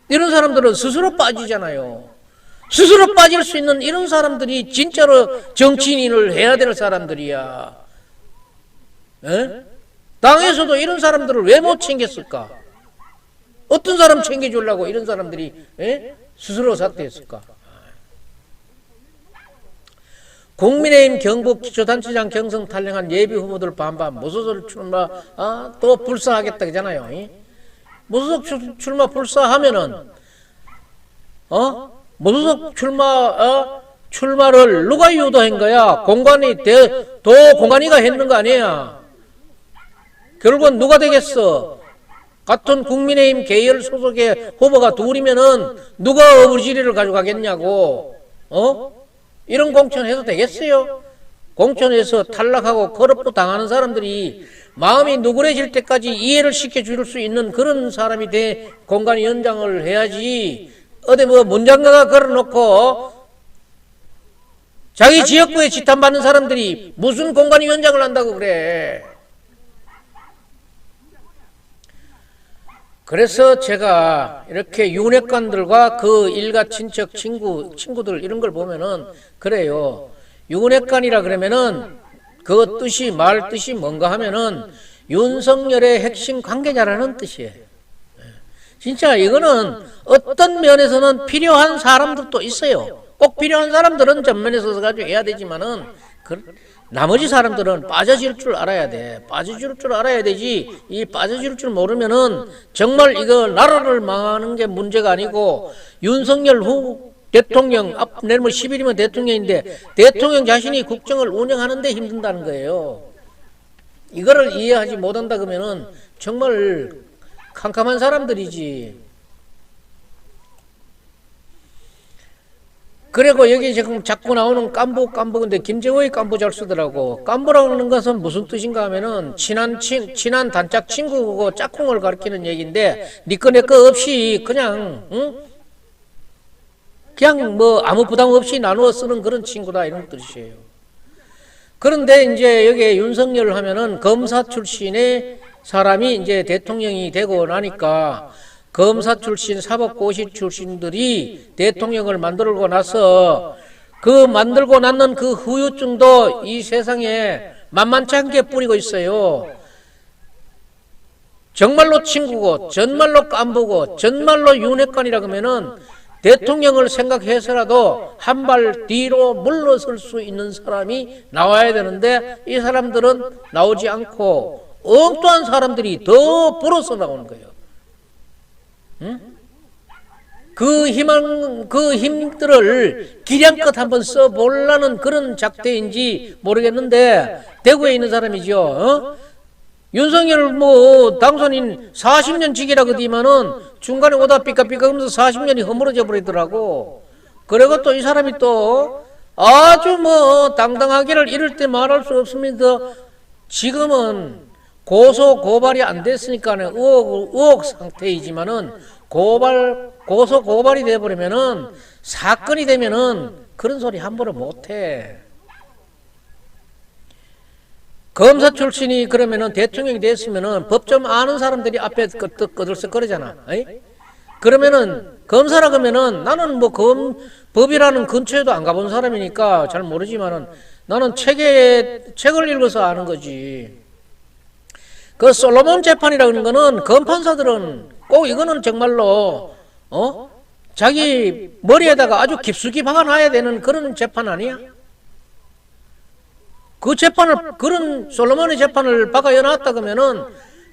A: 이런 사람들은 스스로 빠지잖아요. 스스로 빠질 수 있는 이런 사람들이 진짜로 정치인을 해야 될 사람들이야. 에? 당에서도 이런 사람들을 왜 못 챙겼을까? 어떤 사람 챙겨주려고 이런 사람들이 스스로 사퇴했을까? 국민의힘 경북 기초단체장 경선 탈락한 예비 후보들 반반 무소속 출마 또 불사하겠다 그러잖아요. 무소속 출마 불사하면은 무소속 출마를 누가 유도한 거야? 공관위가 했는 거 아니야? 결국은 누가 되겠어? 같은 국민의힘 계열 소속의 후보가 둘이면은 누가 어부지리를 가져가겠냐고? 이런 공천해도 되겠어요? 공천에서 탈락하고 거럽도 당하는 사람들이 마음이 누그러질 때까지 이해를 시켜줄 수 있는 그런 사람이 공관위원장을 해야지. 어디 문장가가 걸어놓고 자기 지역구에 지탄받는 사람들이 무슨 공관위원장을 한다고 그래. 그래서 제가 이렇게 윤핵관들과 그 일가 친척 친구들 이런 걸 보면은 그래요. 윤핵관이라 그러면은 그 뜻이 말 뜻이 뭔가 하면은 윤석열의 핵심 관계자라는 뜻이에요. 진짜 이거는 어떤 면에서는 필요한 사람들도 있어요. 꼭 필요한 사람들은 전면에 서서 가지고 해야 되지만은 나머지 사람들은 빠져줄 줄 알아야 돼. 빠져줄 줄 알아야 되지. 이 빠져줄 줄 모르면은 정말 이거 나라를 망하는 게 문제가 아니고 윤석열 후 대통령 내일 10일이면 대통령인데 대통령 자신이 국정을 운영하는데 힘든다는 거예요. 이거를 이해하지 못한다 그러면은 정말 캄캄한 사람들이지. 그리고 여기 지금 자꾸 나오는 깐부인데 김정호의 깐부 잘 쓰더라고. 깐부라고 하는 것은 무슨 뜻인가 하면은 친한 단짝 친구고 짝꿍을 가리키는 얘기인데 니꺼 내꺼 없이 그냥 뭐 아무 부담 없이 나누어 쓰는 그런 친구다 이런 뜻이에요. 그런데 이제 여기 윤석열을 하면은 검사 출신의 사람이 이제 대통령이 되고 나니까 검사 출신, 사법고시 출신들이 대통령을 만들고 나서 그 만들고 낳는 그 후유증도 이 세상에 만만치 않게 뿌리고 있어요. 정말로 친구고, 정말로 깐부고, 정말로 윤핵관이라 그러면은 대통령을 생각해서라도 한 발 뒤로 물러설 수 있는 사람이 나와야 되는데 이 사람들은 나오지 않고 엉뚱한 사람들이 더 불어서 나오는 거예요. 응? 그 힘들을 기량껏 한번 써보려는 그런 작대인지 모르겠는데, 대구에 있는 사람이죠. 어? 윤석열 당선인 40년 지기라 그러더니만은 중간에 오다 삐까삐까 하면서 40년이 허물어져 버리더라고. 그리고 또 이 사람이 또 아주 당당하기를 이럴 때 말할 수 없습니다. 지금은 고소 고발이 안 됐으니까는 의혹 상태이지만은 고소 고발이 돼버리면은 사건이 되면은 그런 소리 함부로 못해. 검사 출신이 그러면은 대통령이 됐으면은 법 좀 아는 사람들이 앞에 꺼들썩거리잖아. 그러면은 검사라 그러면은 나는 법이라는 근처에도 안 가본 사람이니까 잘 모르지만은 나는 책을 읽어서 아는 거지. 그 솔로몬 재판이라는 거는 검판사들은 꼭 이거는 정말로 자기 머리에다가 아주 깊숙이 박아놔야 되는 그런 재판 아니야? 그 재판을, 그런 솔로몬의 재판을 박아여놨다 그러면은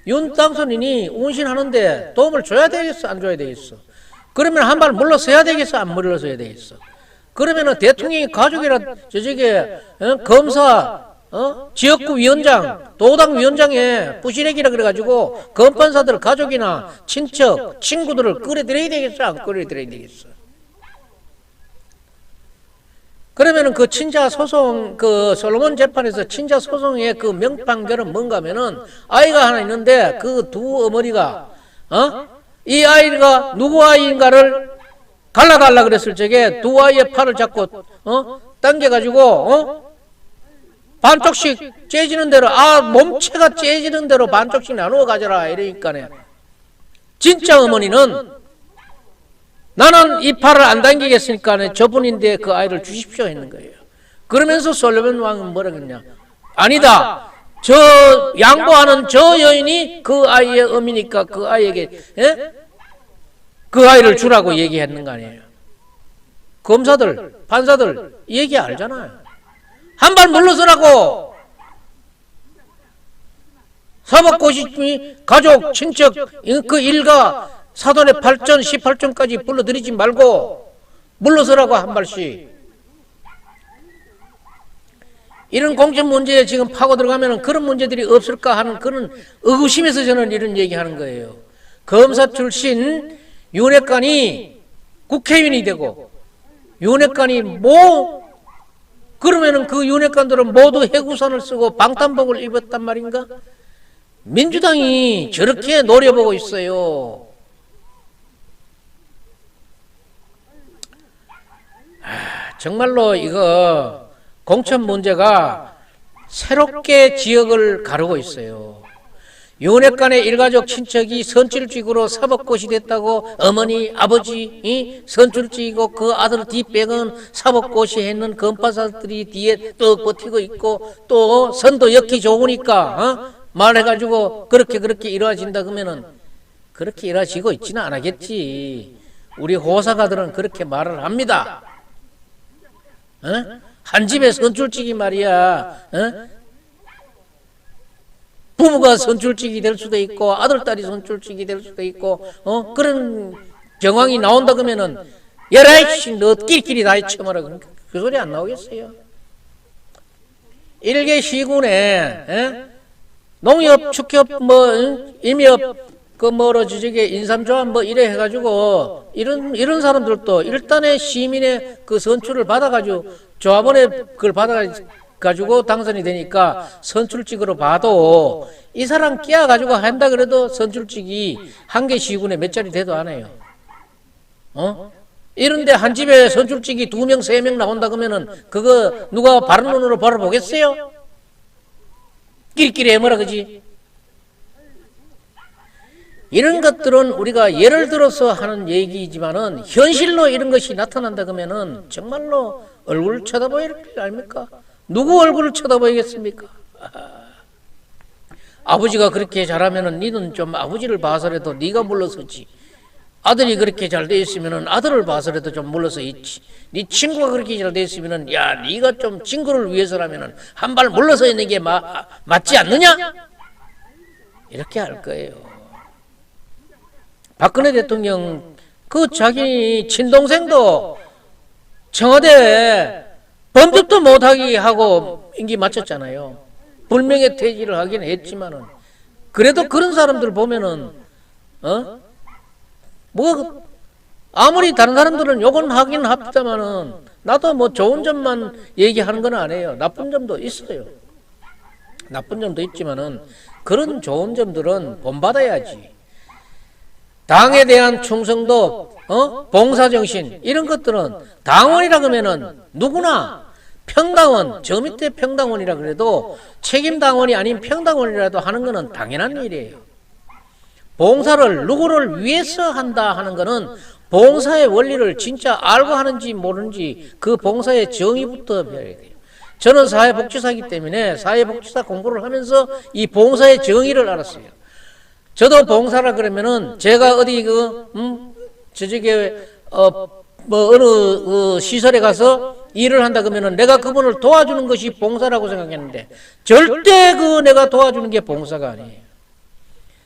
A: 윤 당선인이 운신하는데 도움을 줘야 되겠어, 안 줘야 되겠어? 그러면 한 발 물러서야 되겠어, 안 물러서야 되겠어? 그러면은 대통령이 가족이라 검사, 지역구 위원장, 도당 위원장에 부시래기라 그래가지고 검판사들 가족이나 친척, 친구들을 끌어들여야 되겠어, 안 끌어들여야 되겠어? 그러면은 그 친자 소송, 그 솔로몬 재판에서 친자 소송의 그 명판결은 뭔가 하면은 아이가 하나 있는데 그 두 어머니가, 이 아이가 누구 아이인가를 갈라달라 그랬을 적에 두 아이의 팔을 잡고, 당겨가지고, 반쪽씩 째지는 대로, 몸체가 째지는 대로 반쪽씩 나누어 가져라. 이러니까네. 진짜 어머니는 나는 이 팔을 안 당기겠으니까 저분인데 그 아이를 주십시오 했는 거예요. 그러면서 솔로몬 왕은 뭐라 그랬냐? 아니다. 저 양보하는 저 여인이 그 아이의 어미니까 그 아이에게 그 아이를 주라고 얘기했는 거 아니에요. 검사들, 판사들 얘기 알잖아요. 한 발 물러서라고. 사법고시 가족, 친척, 그 일가 사돈의 8전, 18전까지 불러들이지 말고 물러서라고 한 발씩. 이런 공천 문제에 지금 파고 들어가면 그런 문제들이 없을까 하는 그런 의구심에서 저는 이런 얘기하는 거예요. 검사 출신 윤핵관이 국회의원이 되고 윤핵관이 그러면은 그 윤핵관들은 모두 해구선을 쓰고 방탄복을 입었단 말인가? 민주당이 저렇게 노려보고 있어요. 정말로 이거 공천 문제가 새롭게 지역을 가르고 있어요. 윤핵관의 일가족 친척이 선출직으로 사법고시 됐다고 어머니, 아버지 선출직이고 그 아들 뒷배은 사법고시 했는 검파사들이 뒤에 또 버티고 있고 또 선도 엮기 좋으니까 말해가지고 그렇게 이루어진다 그러면은 그렇게 이루어지고 있지는 않겠지. 우리 호사가들은 그렇게 말을 합니다. 한 집에 선출직이 말이야. 부부가 선출직이 될 수도 있고 아들딸이 선출직이 될 수도 있고 그런 정황이 나온다 그러면은 야라이씨 너 끼리끼리 다 쳐먹어라. 그 소리 안 나오겠어요? 일개 시군에 농협, 축협, 임협 저게 인삼조합 이래 해가지고 이런 사람들도 일단의 시민의 그 선출을 받아가지고 조합원의 그걸 받아가지고 당선이 되니까 선출직으로 봐도 이 사람 끼어가지고 한다 그래도 선출직이 한 개 시군에 몇 자리 돼도 안 해요. 이런데 한 집에 선출직이 2명, 3명 나온다 그러면은 그거 누가 바른 눈으로 바라보겠어요? 끼리끼리 해머라 그지? 이런 것들은 우리가 예를 들어서 하는 얘기이지만은 현실로 이런 것이 나타난다 그러면은 정말로 얼굴을 쳐다보일 거 아닙니까? 누구 얼굴을 쳐다보이겠습니까? 아버지가 그렇게 잘하면은 니는 좀 아버지를 봐서라도 네가 물러서지. 아들이 그렇게 잘 돼 있으면은 아들을 봐서라도 좀 물러서 있지. 네 친구가 그렇게 잘 돼 있으면은 야 네가 좀 친구를 위해서라면은 한 발 물러서 있는 게 맞지 않느냐? 이렇게 할 거예요. 박근혜 대통령 그 자기 친동생도 청와대에 범접도 못하게 하고 임기 마쳤잖아요. 불명예 퇴직을 하긴 했지만은 그래도 그런 사람들 보면은 뭐 아무리 다른 사람들은 욕은 하긴 합니다만은 나도 뭐 좋은 점만 얘기하는 건 아니에요. 나쁜 점도 있어요. 나쁜 점도 있지만은 그런 좋은 점들은 본받아야지. 당에 대한 충성도, 봉사정신 이런 것들은 당원이라 그러면은 누구나 평당원, 저 밑에 평당원이라 그래도 책임당원이 아닌 평당원이라도 하는 거는 당연한 일이에요. 봉사를 누구를 위해서 한다 하는 거는 봉사의 원리를 진짜 알고 하는지 모르는지 그 봉사의 정의부터 배워야 돼요. 저는 사회복지사이기 때문에 사회복지사 공부를 하면서 이 봉사의 정의를 알았어요. 저도 봉사라 그러면은 제가 어디 어느 시설에 가서 일을 한다 그러면은 내가 그분을 도와주는 것이 봉사라고 생각했는데 절대 내가 도와주는 게 봉사가 아니에요.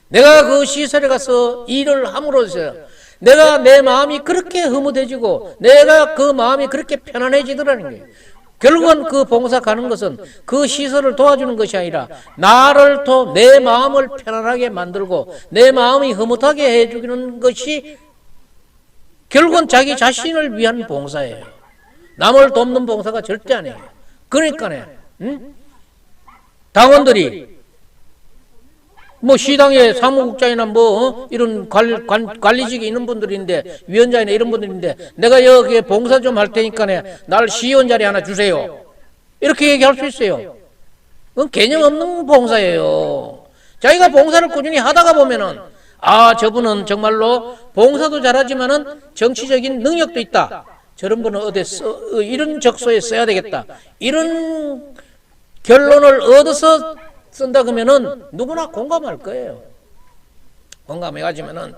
A: 내가 그 시설에 가서 일을 함으로써 내가 내 마음이 그렇게 흐뭇해지고 내가 그 마음이 그렇게 편안해지더라는 거예요. 결국은 그 봉사 가는 것은 그 시설을 도와주는 것이 아니라 나를 내 마음을 편안하게 만들고 내 마음이 흐뭇하게 해주는 것이 결국은 자기 자신을 위한 봉사예요. 남을 돕는 봉사가 절대 아니에요. 그러니까요, 당원들이 뭐 시당의 사무국장이나 이런 관리직에 있는 분들인데 위원장이나 이런 분들인데 내가 여기에 봉사 좀 할 테니까 날 시의원 자리 하나 주세요. 이렇게 얘기할 수 있어요. 그건 개념 없는 봉사예요. 자기가 봉사를 꾸준히 하다가 보면은 저분은 정말로 봉사도 잘하지만은 정치적인 능력도 있다. 저런 분은 이런 적소에 써야 되겠다. 이런 결론을 얻어서 쓴다 그러면은 누구나 공감할 거예요. 공감해가지면은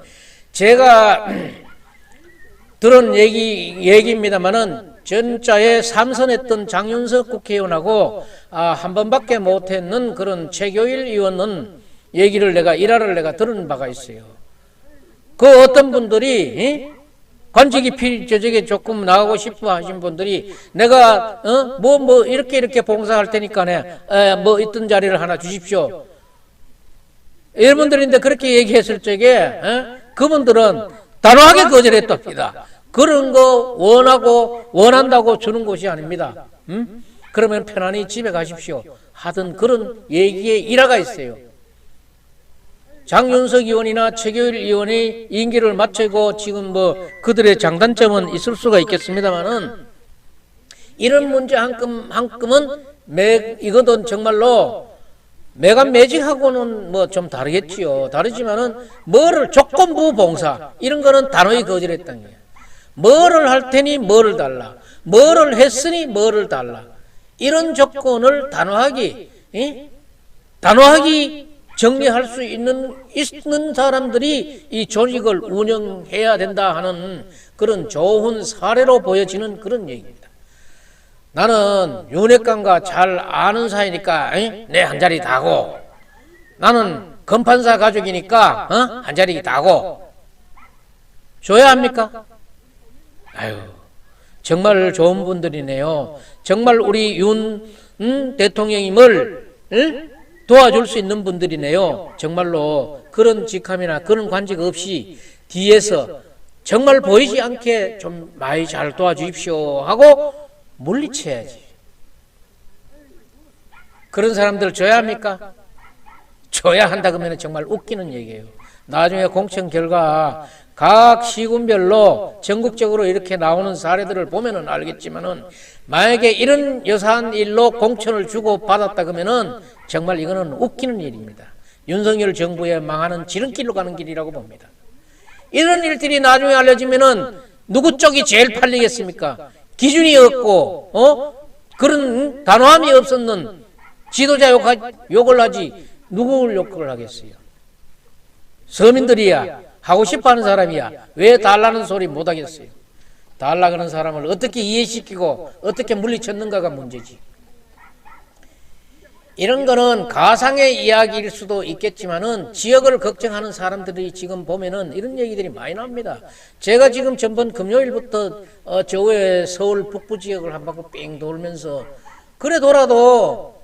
A: 제가 들은 얘기입니다만은 전자에 3선했던 장윤석 국회의원하고 한 번밖에 못했는 그런 최교일 의원은 얘기를 일화를 내가 들은 바가 있어요. 그 어떤 분들이 관직이 저쪽에 조금 나가고 싶어 하신 분들이 내가 이렇게 봉사할 테니까 있던 자리를 하나 주십시오. 여러분들인데 그렇게 얘기했을 적에 그분들은 단호하게 거절했답니다. 그런 거 원한다고 주는 것이 아닙니다. 그러면 편안히 집에 가십시오. 하던 그런 얘기의 일화가 있어요. 장윤석 의원이나 최교일 의원이 임기를 마치고 지금 그들의 장단점은 있을 수가 있겠습니다만은 이런 문제 한 끔은 이것은 정말로 매간매직하고는 좀 다르겠지요. 다르지만은 조건부 봉사 이런 거는 단호히 거절했다는 거예요. 뭐를 할 테니 뭐를 달라. 뭐를 했으니 뭐를 달라. 이런 조건을 단호하게 정리할 수 있는 사람들이 이 조직을 운영해야 된다 하는 그런 좋은 사례로 보여지는 그런 얘기입니다. 나는 윤핵관과 잘 아는 사이니까 내 한 자리 다고, 나는 검판사 가족이니까 한 자리 다고 줘야 합니까? 아유, 정말 좋은 분들이네요. 정말 우리 윤 대통령님을 도와줄 수 있는 분들이네요. 정말로 그런 직함이나 그런 관직 없이 뒤에서 정말 보이지 않게 좀 많이 잘 도와주십시오 하고 물리쳐야지. 그런 사람들 줘야 합니까? 줘야 한다 그러면 정말 웃기는 얘기예요. 나중에 공천 결과 각 시군별로 전국적으로 이렇게 나오는 사례들을 보면은 알겠지만은 만약에 이런 여사한 일로 공천을 주고 받았다 그러면은 정말 이거는 웃기는 일입니다. 윤석열 정부의 망하는 지름길로 가는 길이라고 봅니다. 이런 일들이 나중에 알려지면은 누구 쪽이 제일 팔리겠습니까? 기준이 없고 그런 단호함이 없었는 지도자 욕을 하지 누구를 욕을 하겠어요? 서민들이야 하고 싶어하는 사람이야 왜 달라는 소리 못하겠어요? 달라 그런 사람을 어떻게 이해시키고 어떻게 물리쳤는가가 문제지. 이런 거는 가상의 이야기일 수도 있겠지만은 지역을 걱정하는 사람들이 지금 보면은 이런 얘기들이 많이 납니다. 제가 지금 전번 금요일부터 저 외 서울 북부 지역을 한 바퀴 뺑 돌면서 그래 돌아도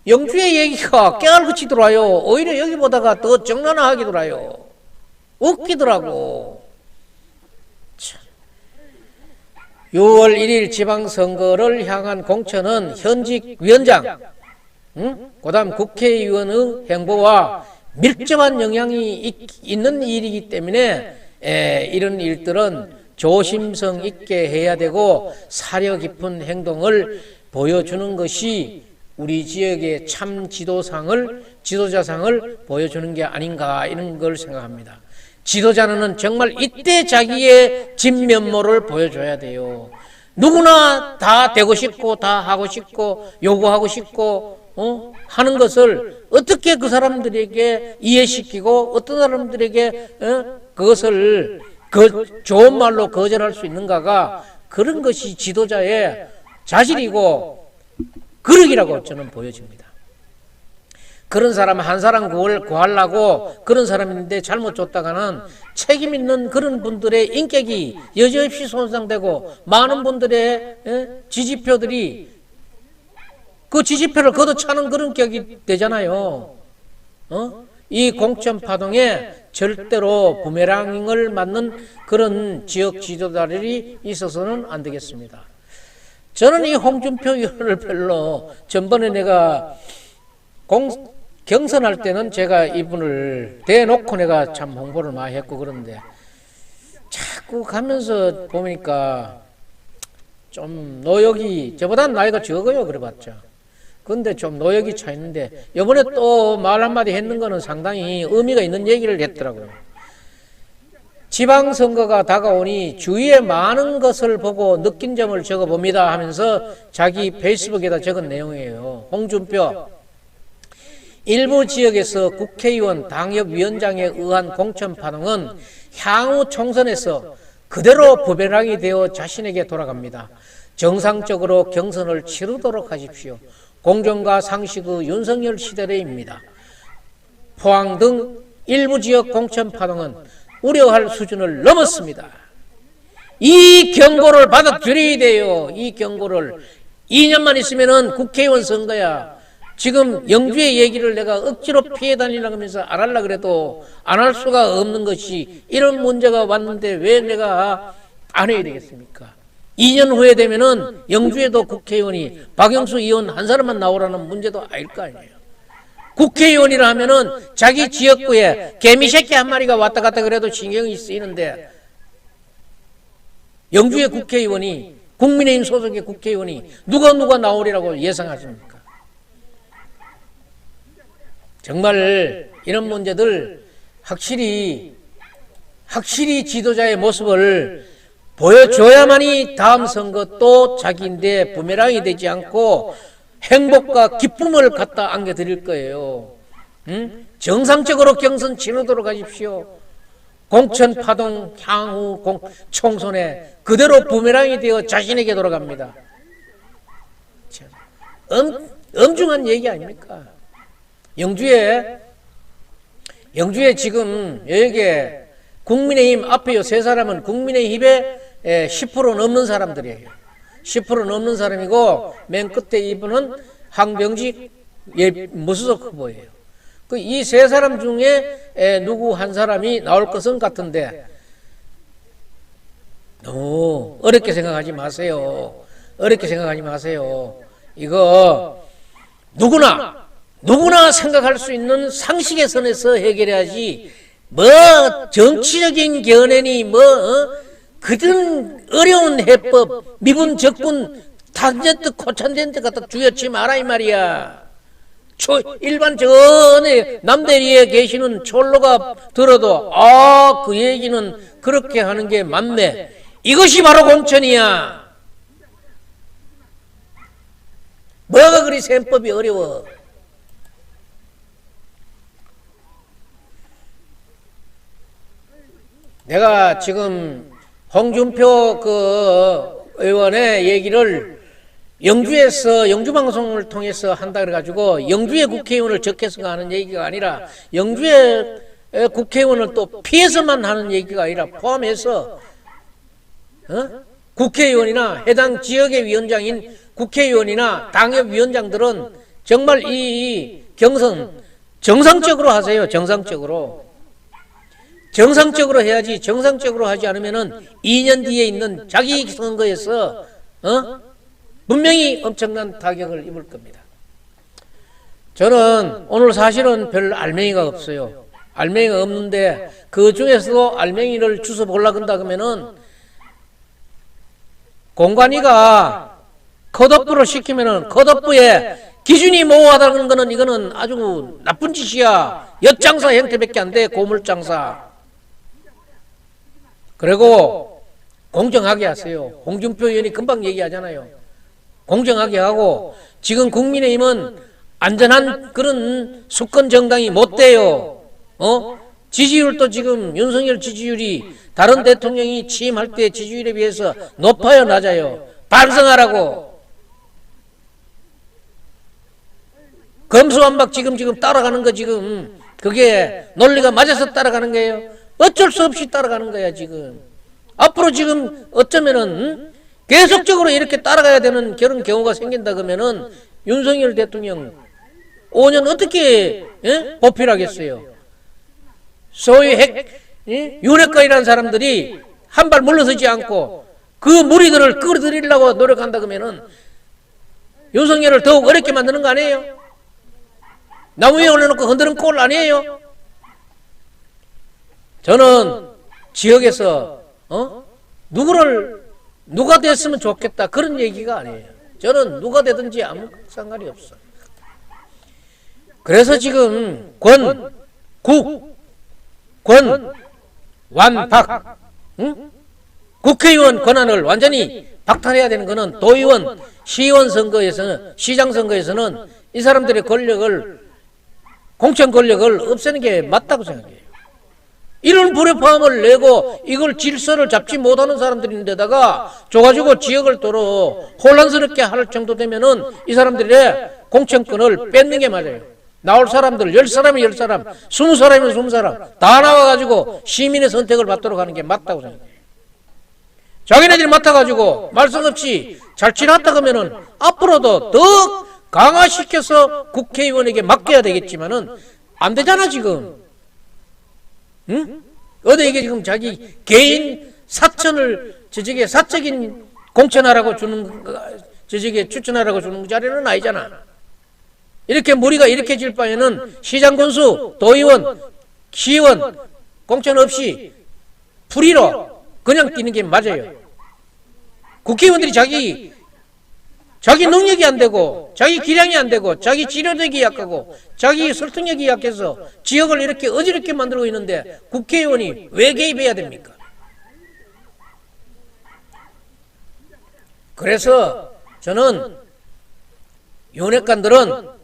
A: 영주의 얘기가 깨알같이 들어와요. 오히려 여기보다가 더 정난하게 들어와요. 웃기더라고. 6월 1일 지방선거를 향한 공천은 현직 위원장, 그 다음 국회의원의 행보와 밀접한 영향이 있는 일이기 때문에 이런 일들은 조심성 있게 해야 되고 사려 깊은 행동을 보여주는 것이 우리 지역의 참 지도자상을 보여주는 게 아닌가 이런 걸 생각합니다. 지도자는 정말 이때 자기의 진면모를 보여줘야 돼요. 누구나 다 되고 싶고 다 하고 싶고 요구하고 싶고 하는 것을 어떻게 그 사람들에게 이해시키고 어떤 사람들에게 그것을 좋은 말로 거절할 수 있는가가 그런 것이 지도자의 자질이고 그릇이라고 저는 보여집니다. 그런 사람 한 사람 구하려고 그런 사람인데 잘못 줬다가는 책임 있는 그런 분들의 인격이 여지없이 손상되고 많은 분들의 지지표들이 그 지지표를 걷어차는 그런 격이 되잖아요. 이 공천 파동에 절대로 부메랑을 맞는 그런 지역 지도자들이 있어서는 안 되겠습니다. 저는 이 홍준표 의원을 별로 전번에 내가 경선할 때는 제가 이분을 대놓고 내가 참 홍보를 많이 했고 그런데 자꾸 가면서 보니까 좀 노역이 저보다는 나이가 적어요. 그래봤자. 근데 좀 노역이 차 있는데 이번에 또 말 한마디 했는 거는 상당히 의미가 있는 얘기를 했더라고요. 지방선거가 다가오니 주위에 많은 것을 보고 느낀 점을 적어봅니다 하면서 자기 페이스북에다 적은 내용이에요. 홍준표 일부 지역에서 국회의원 당협위원장에 의한 공천 파동은 향후 총선에서 그대로 부메랑이 되어 자신에게 돌아갑니다. 정상적으로 경선을 치르도록 하십시오. 공정과 상식의 윤석열 시대래입니다. 포항 등 일부 지역 공천 파동은 우려할 수준을 넘었습니다. 이 경고를 받아들여야 돼요. 이 경고를 2년만 있으면은 국회의원 선거야. 지금 영주의 얘기를 내가 억지로 피해 다니려고 하면서 안 하려고 그래도 안 할 수가 없는 것이 이런 문제가 왔는데 왜 내가 안 해야 되겠습니까? 2년 후에 되면은 영주에도 국회의원이 박영수 의원 한 사람만 나오라는 문제도 아닐 거 아니에요. 국회의원이라 하면은 자기 지역구에 개미새끼 한 마리가 왔다 갔다 그래도 신경이 쓰이는데 영주의 국회의원이 국민의힘 소속의 국회의원이 누가 나오리라고 예상하십니까? 정말 이런 문제들 확실히 지도자의 모습을 보여줘야만이 다음 선거 또 자기인데 부메랑이 되지 않고 행복과 기쁨을 갖다 안겨드릴 거예요. 정상적으로 경선 치르도록 하십시오. 공천 파동 향후 총선에 그대로 부메랑이 되어 자신에게 돌아갑니다. 엄중한 얘기 아닙니까? 영주에 지금 여기에 국민의힘 앞에 요 세 사람은 국민의힘의 10% 넘는 사람들이에요. 10% 넘는 사람이고 맨 끝에 이분은 황병직 무소속 후보예요. 이 세 사람 중에 누구 한 사람이 나올 것은 같은데 너무 어렵게 생각하지 마세요. 이거 누구나 생각할 수 있는 상식의 선에서 해결해야지 뭐 정치적인 견해니 그런 어려운 해법 미분 적분 탄젠트 코찬젠트 갖다 주여치 마라 이 말이야. 일반 전에 남대리에 계시는 촐로가 들어도 그 얘기는 그렇게 하는 게 맞네. 이것이 바로 공천이야. 뭐가 그리 셈법이 어려워. 내가 지금 홍준표 그 의원의 얘기를 영주에서 영주방송을 통해서 한다 그래가지고 영주의 국회의원을 적해서 하는 얘기가 아니라 영주의 국회의원을 또 피해서만 하는 얘기가 아니라 포함해서 국회의원이나 해당 지역의 위원장인 국회의원이나 당협위원장들은 정말 이 경선 정상적으로 하세요. 정상적으로 해야지. 정상적으로 하지 않으면은 2년 뒤에 있는 자기 선거에서 분명히 엄청난 타격을 입을 겁니다. 저는 오늘 사실은 별 알맹이가 없어요. 알맹이가 없는데 그 중에서도 알맹이를 주워 보려고 한다 그러면은 공관위가 컷오프를 시키면은 컷오프에 기준이 모호하다는 거는 이거는 아주 나쁜 짓이야. 엿장사 형태밖에 안 돼. 고물장사. 그리고 공정하게 하세요. 홍준표 의원이 금방 얘기하잖아요. 공정하게 하고 지금 국민의힘은 안전한 그런 수권 정당이 못 돼요. 지지율도 지금 윤석열 지지율이 다른 대통령이 취임할 때 지지율에 비해서 높아요, 낮아요? 반성하라고. 검수완박 지금 따라가는 거 지금 그게 논리가 맞아서 따라가는 거예요. 어쩔 수 없이 따라가는 거야 지금. 앞으로 지금 어쩌면은 계속적으로 이렇게 따라가야 되는 그런 경우가 생긴다 그러면은 윤석열 대통령 5년 어떻게 보필하겠어요? 소위 윤핵관이라는 사람들이 한 발 물러서지 않고 그 무리들을 끌어들이려고 노력한다 그러면은 윤석열을 더욱 어렵게 만드는 거 아니에요? 나무 위에 올려놓고 흔드는 꼴 아니에요? 저는 지역에서 누가 됐으면 좋겠다 그런 얘기가 아니에요. 저는 누가 되든지 아무 상관이 없어. 그래서 지금 완박 국회의원 권한을 완전히 박탈해야 되는 것은 도의원, 시의원 선거에서는, 시장 선거에서는 이 사람들의 권력을, 공천 권력을 없애는 게 맞다고 생각해요. 이런 불협화음을 내고 이걸 질서를 잡지 못하는 사람들인데다가 줘가지고 지역을 도로 혼란스럽게 할 정도 되면은 이 사람들의 공천권을 뺏는 게 맞아요. 나올 사람들 10사람이 10사람, 20사람이면 20사람 다 나와가지고 시민의 선택을 받도록 하는 게 맞다고 생각해요. 자기네들이 맡아가지고 말씀 없이 잘 지났다 그러면은 앞으로도 더 강화시켜서 국회의원에게 맡겨야 되겠지만은 안 되잖아 지금. 응? 어디 이게 지금 자기 개인 사천을 저쪽에 사적인 공천하라고 주는 저쪽에 추천하라고 주는 자리는 아니잖아. 이렇게 무리가 이렇게 질 바에는 시장 군수, 도의원, 시의원 공천 없이 프리로 그냥 뛰는 게 맞아요. 국회의원들이 자기 능력이 안 되고 자기 기량이 안 되고 자기 지도력이 약하고 자기 설득력이 약해서 지역을 이렇게 어지럽게 만들고 있는데 국회의원이 왜 개입해야 됩니까? 그래서 저는 윤핵관들은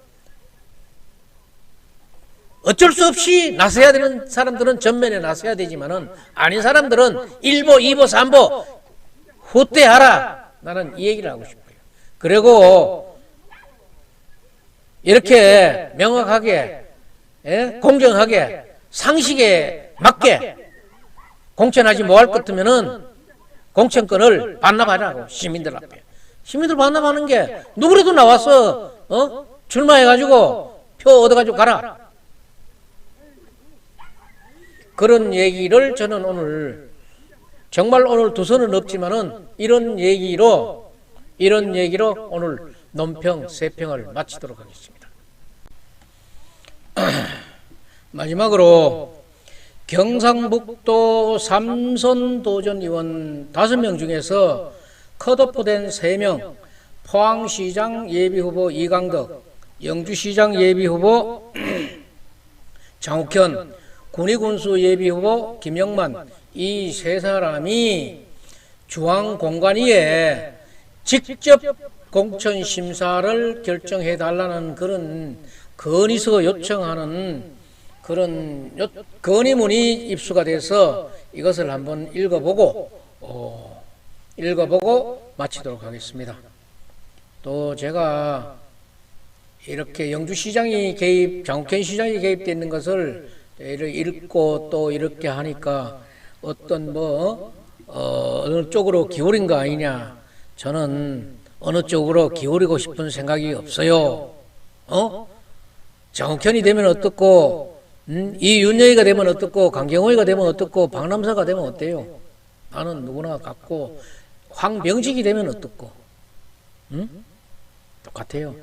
A: 어쩔 수 없이 나서야 되는 사람들은 전면에 나서야 되지만은 아닌 사람들은 1보, 2보, 3보 후퇴하라. 나는 이 얘기를 하고 싶어요. 그리고 이렇게 명확하게 공정하게 상식에 맞게 공천하지 못할 것 같으면은 공천권을 반납하라고. 시민들 앞에. 시민들 반납하는 게 누구라도 나와서 출마해가지고 표 얻어가지고 가라. 그런 얘기를 저는 오늘 정말 오늘 두 손은 없지만은 이런 얘기로 오늘 논평, 세평을 마치도록 하겠습니다. 마지막으로 경상북도 삼선 도전 의원 5명 중에서 컷오프된 3명, 포항시장 예비후보 이강덕, 영주시장 예비후보 장욱현, 군위군수 예비후보 김영만, 이 3사람이 중앙공관위에 직접 공천심사를 결정해달라는 그런 건의서 요청하는 그런 건의문이 입수가 돼서 이것을 한번 읽어보고 마치도록 하겠습니다. 또 제가 이렇게 영주시장이 장욱현 시장이 개입되어 있는 것을 읽고 또 이렇게 하니까 어떤 어느 쪽으로 기울인 거 아니냐. 저는 어느 쪽으로 기울이고 싶은 생각이 없어요. 장욱현이 되면 어떻고, 이윤여이가 되면 어떻고, 강경호이가 되면 어떻고, 박남사가 되면 어때요? 나는 누구나 같고, 황병직이 되면 어떻고, 똑같아요.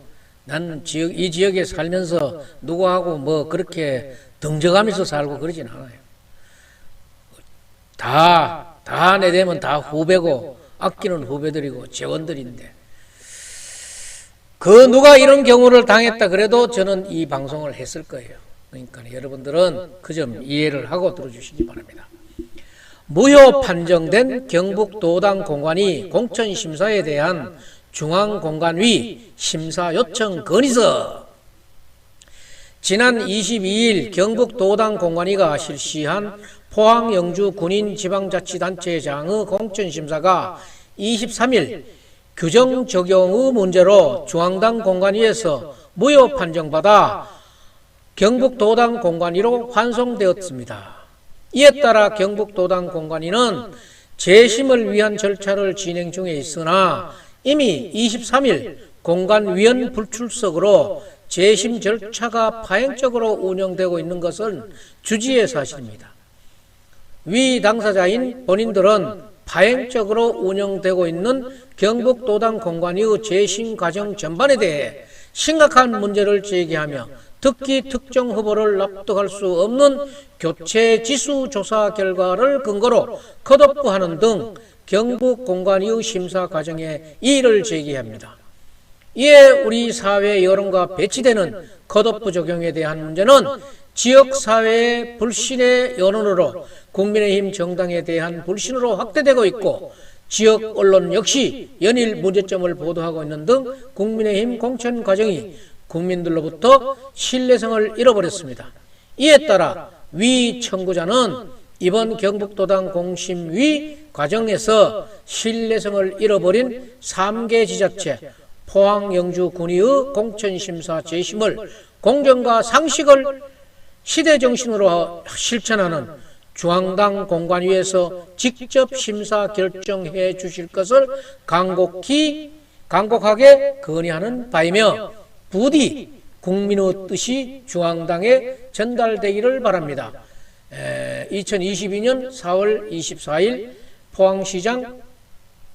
A: 나는 이 지역에 살면서 누구하고 그렇게 등져가면서 살고 그러진 않아요. 다 내 되면 다 후배고, 아끼는 후배들이고, 재원들인데. 누가 이런 경우를 당했다 그래도 저는 이 방송을 했을 거예요. 그러니까 여러분들은 그 점 이해를 하고 들어주시기 바랍니다. 무효 판정된 경북도당 공관위 공천심사에 대한 중앙공관위 심사 요청 건의서. 지난 22일 경북도당 공관위가 실시한 포항 영주 군인 지방자치단체장의 공천심사가 23일 규정 적용의 문제로 중앙당 공관위에서 무효 판정받아 경북도당 공관위로 환송되었습니다. 이에 따라 경북도당 공관위는 재심을 위한 절차를 진행 중에 있으나 이미 23일 공관위원 불출석으로 재심 절차가 파행적으로 운영되고 있는 것은 주지의 사실입니다. 위 당사자인 본인들은 파행적으로 운영되고 있는 경북도당 공관위의 재심 과정 전반에 대해 심각한 문제를 제기하며 특히 특정 후보를 납득할 수 없는 교체 지수 조사 결과를 근거로 컷오프하는 등 경북 공관위의 심사 과정에 이의를 제기합니다. 이에 우리 사회 여론과 배치되는 컷오프 적용에 대한 문제는 지역사회의 불신의 여론으로 국민의힘 정당에 대한 불신으로 확대되고 있고 지역 언론 역시 연일 문제점을 보도하고 있는 등 국민의힘 공천 과정이 국민들로부터 신뢰성을 잃어버렸습니다. 이에 따라 위 청구자는 이번 경북도당 공심위 과정에서 신뢰성을 잃어버린 3개 지자체 포항 영주 군위의 공천심사 재심을 공정과 상식을 시대정신으로 실천하는 중앙당 공관위에서 직접 심사 결정해 주실 것을 간곡하게 건의하는 바이며 부디 국민의 뜻이 중앙당에 전달되기를 바랍니다. 2022년 4월 24일 포항시장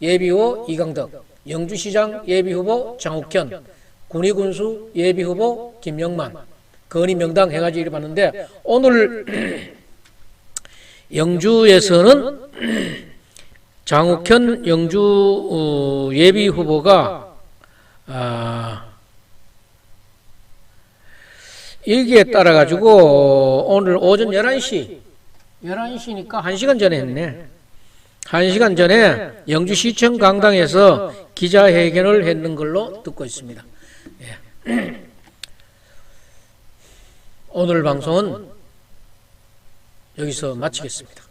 A: 예비후보 이강덕, 영주시장 예비후보 장욱현, 군위군수 예비후보 김영만, 건의 명당 해가지고 이렇게 봤는데 오늘 영주에서는 장욱현 영주 예비후보가 일기에 따라 가지고 오늘 오전 11시니까 1시간 전에 했네. 1시간 전에 영주시청 강당에서 기자회견을 했는 걸로 듣고 있습니다. 예. 오늘 방송은 여기서 마치겠습니다.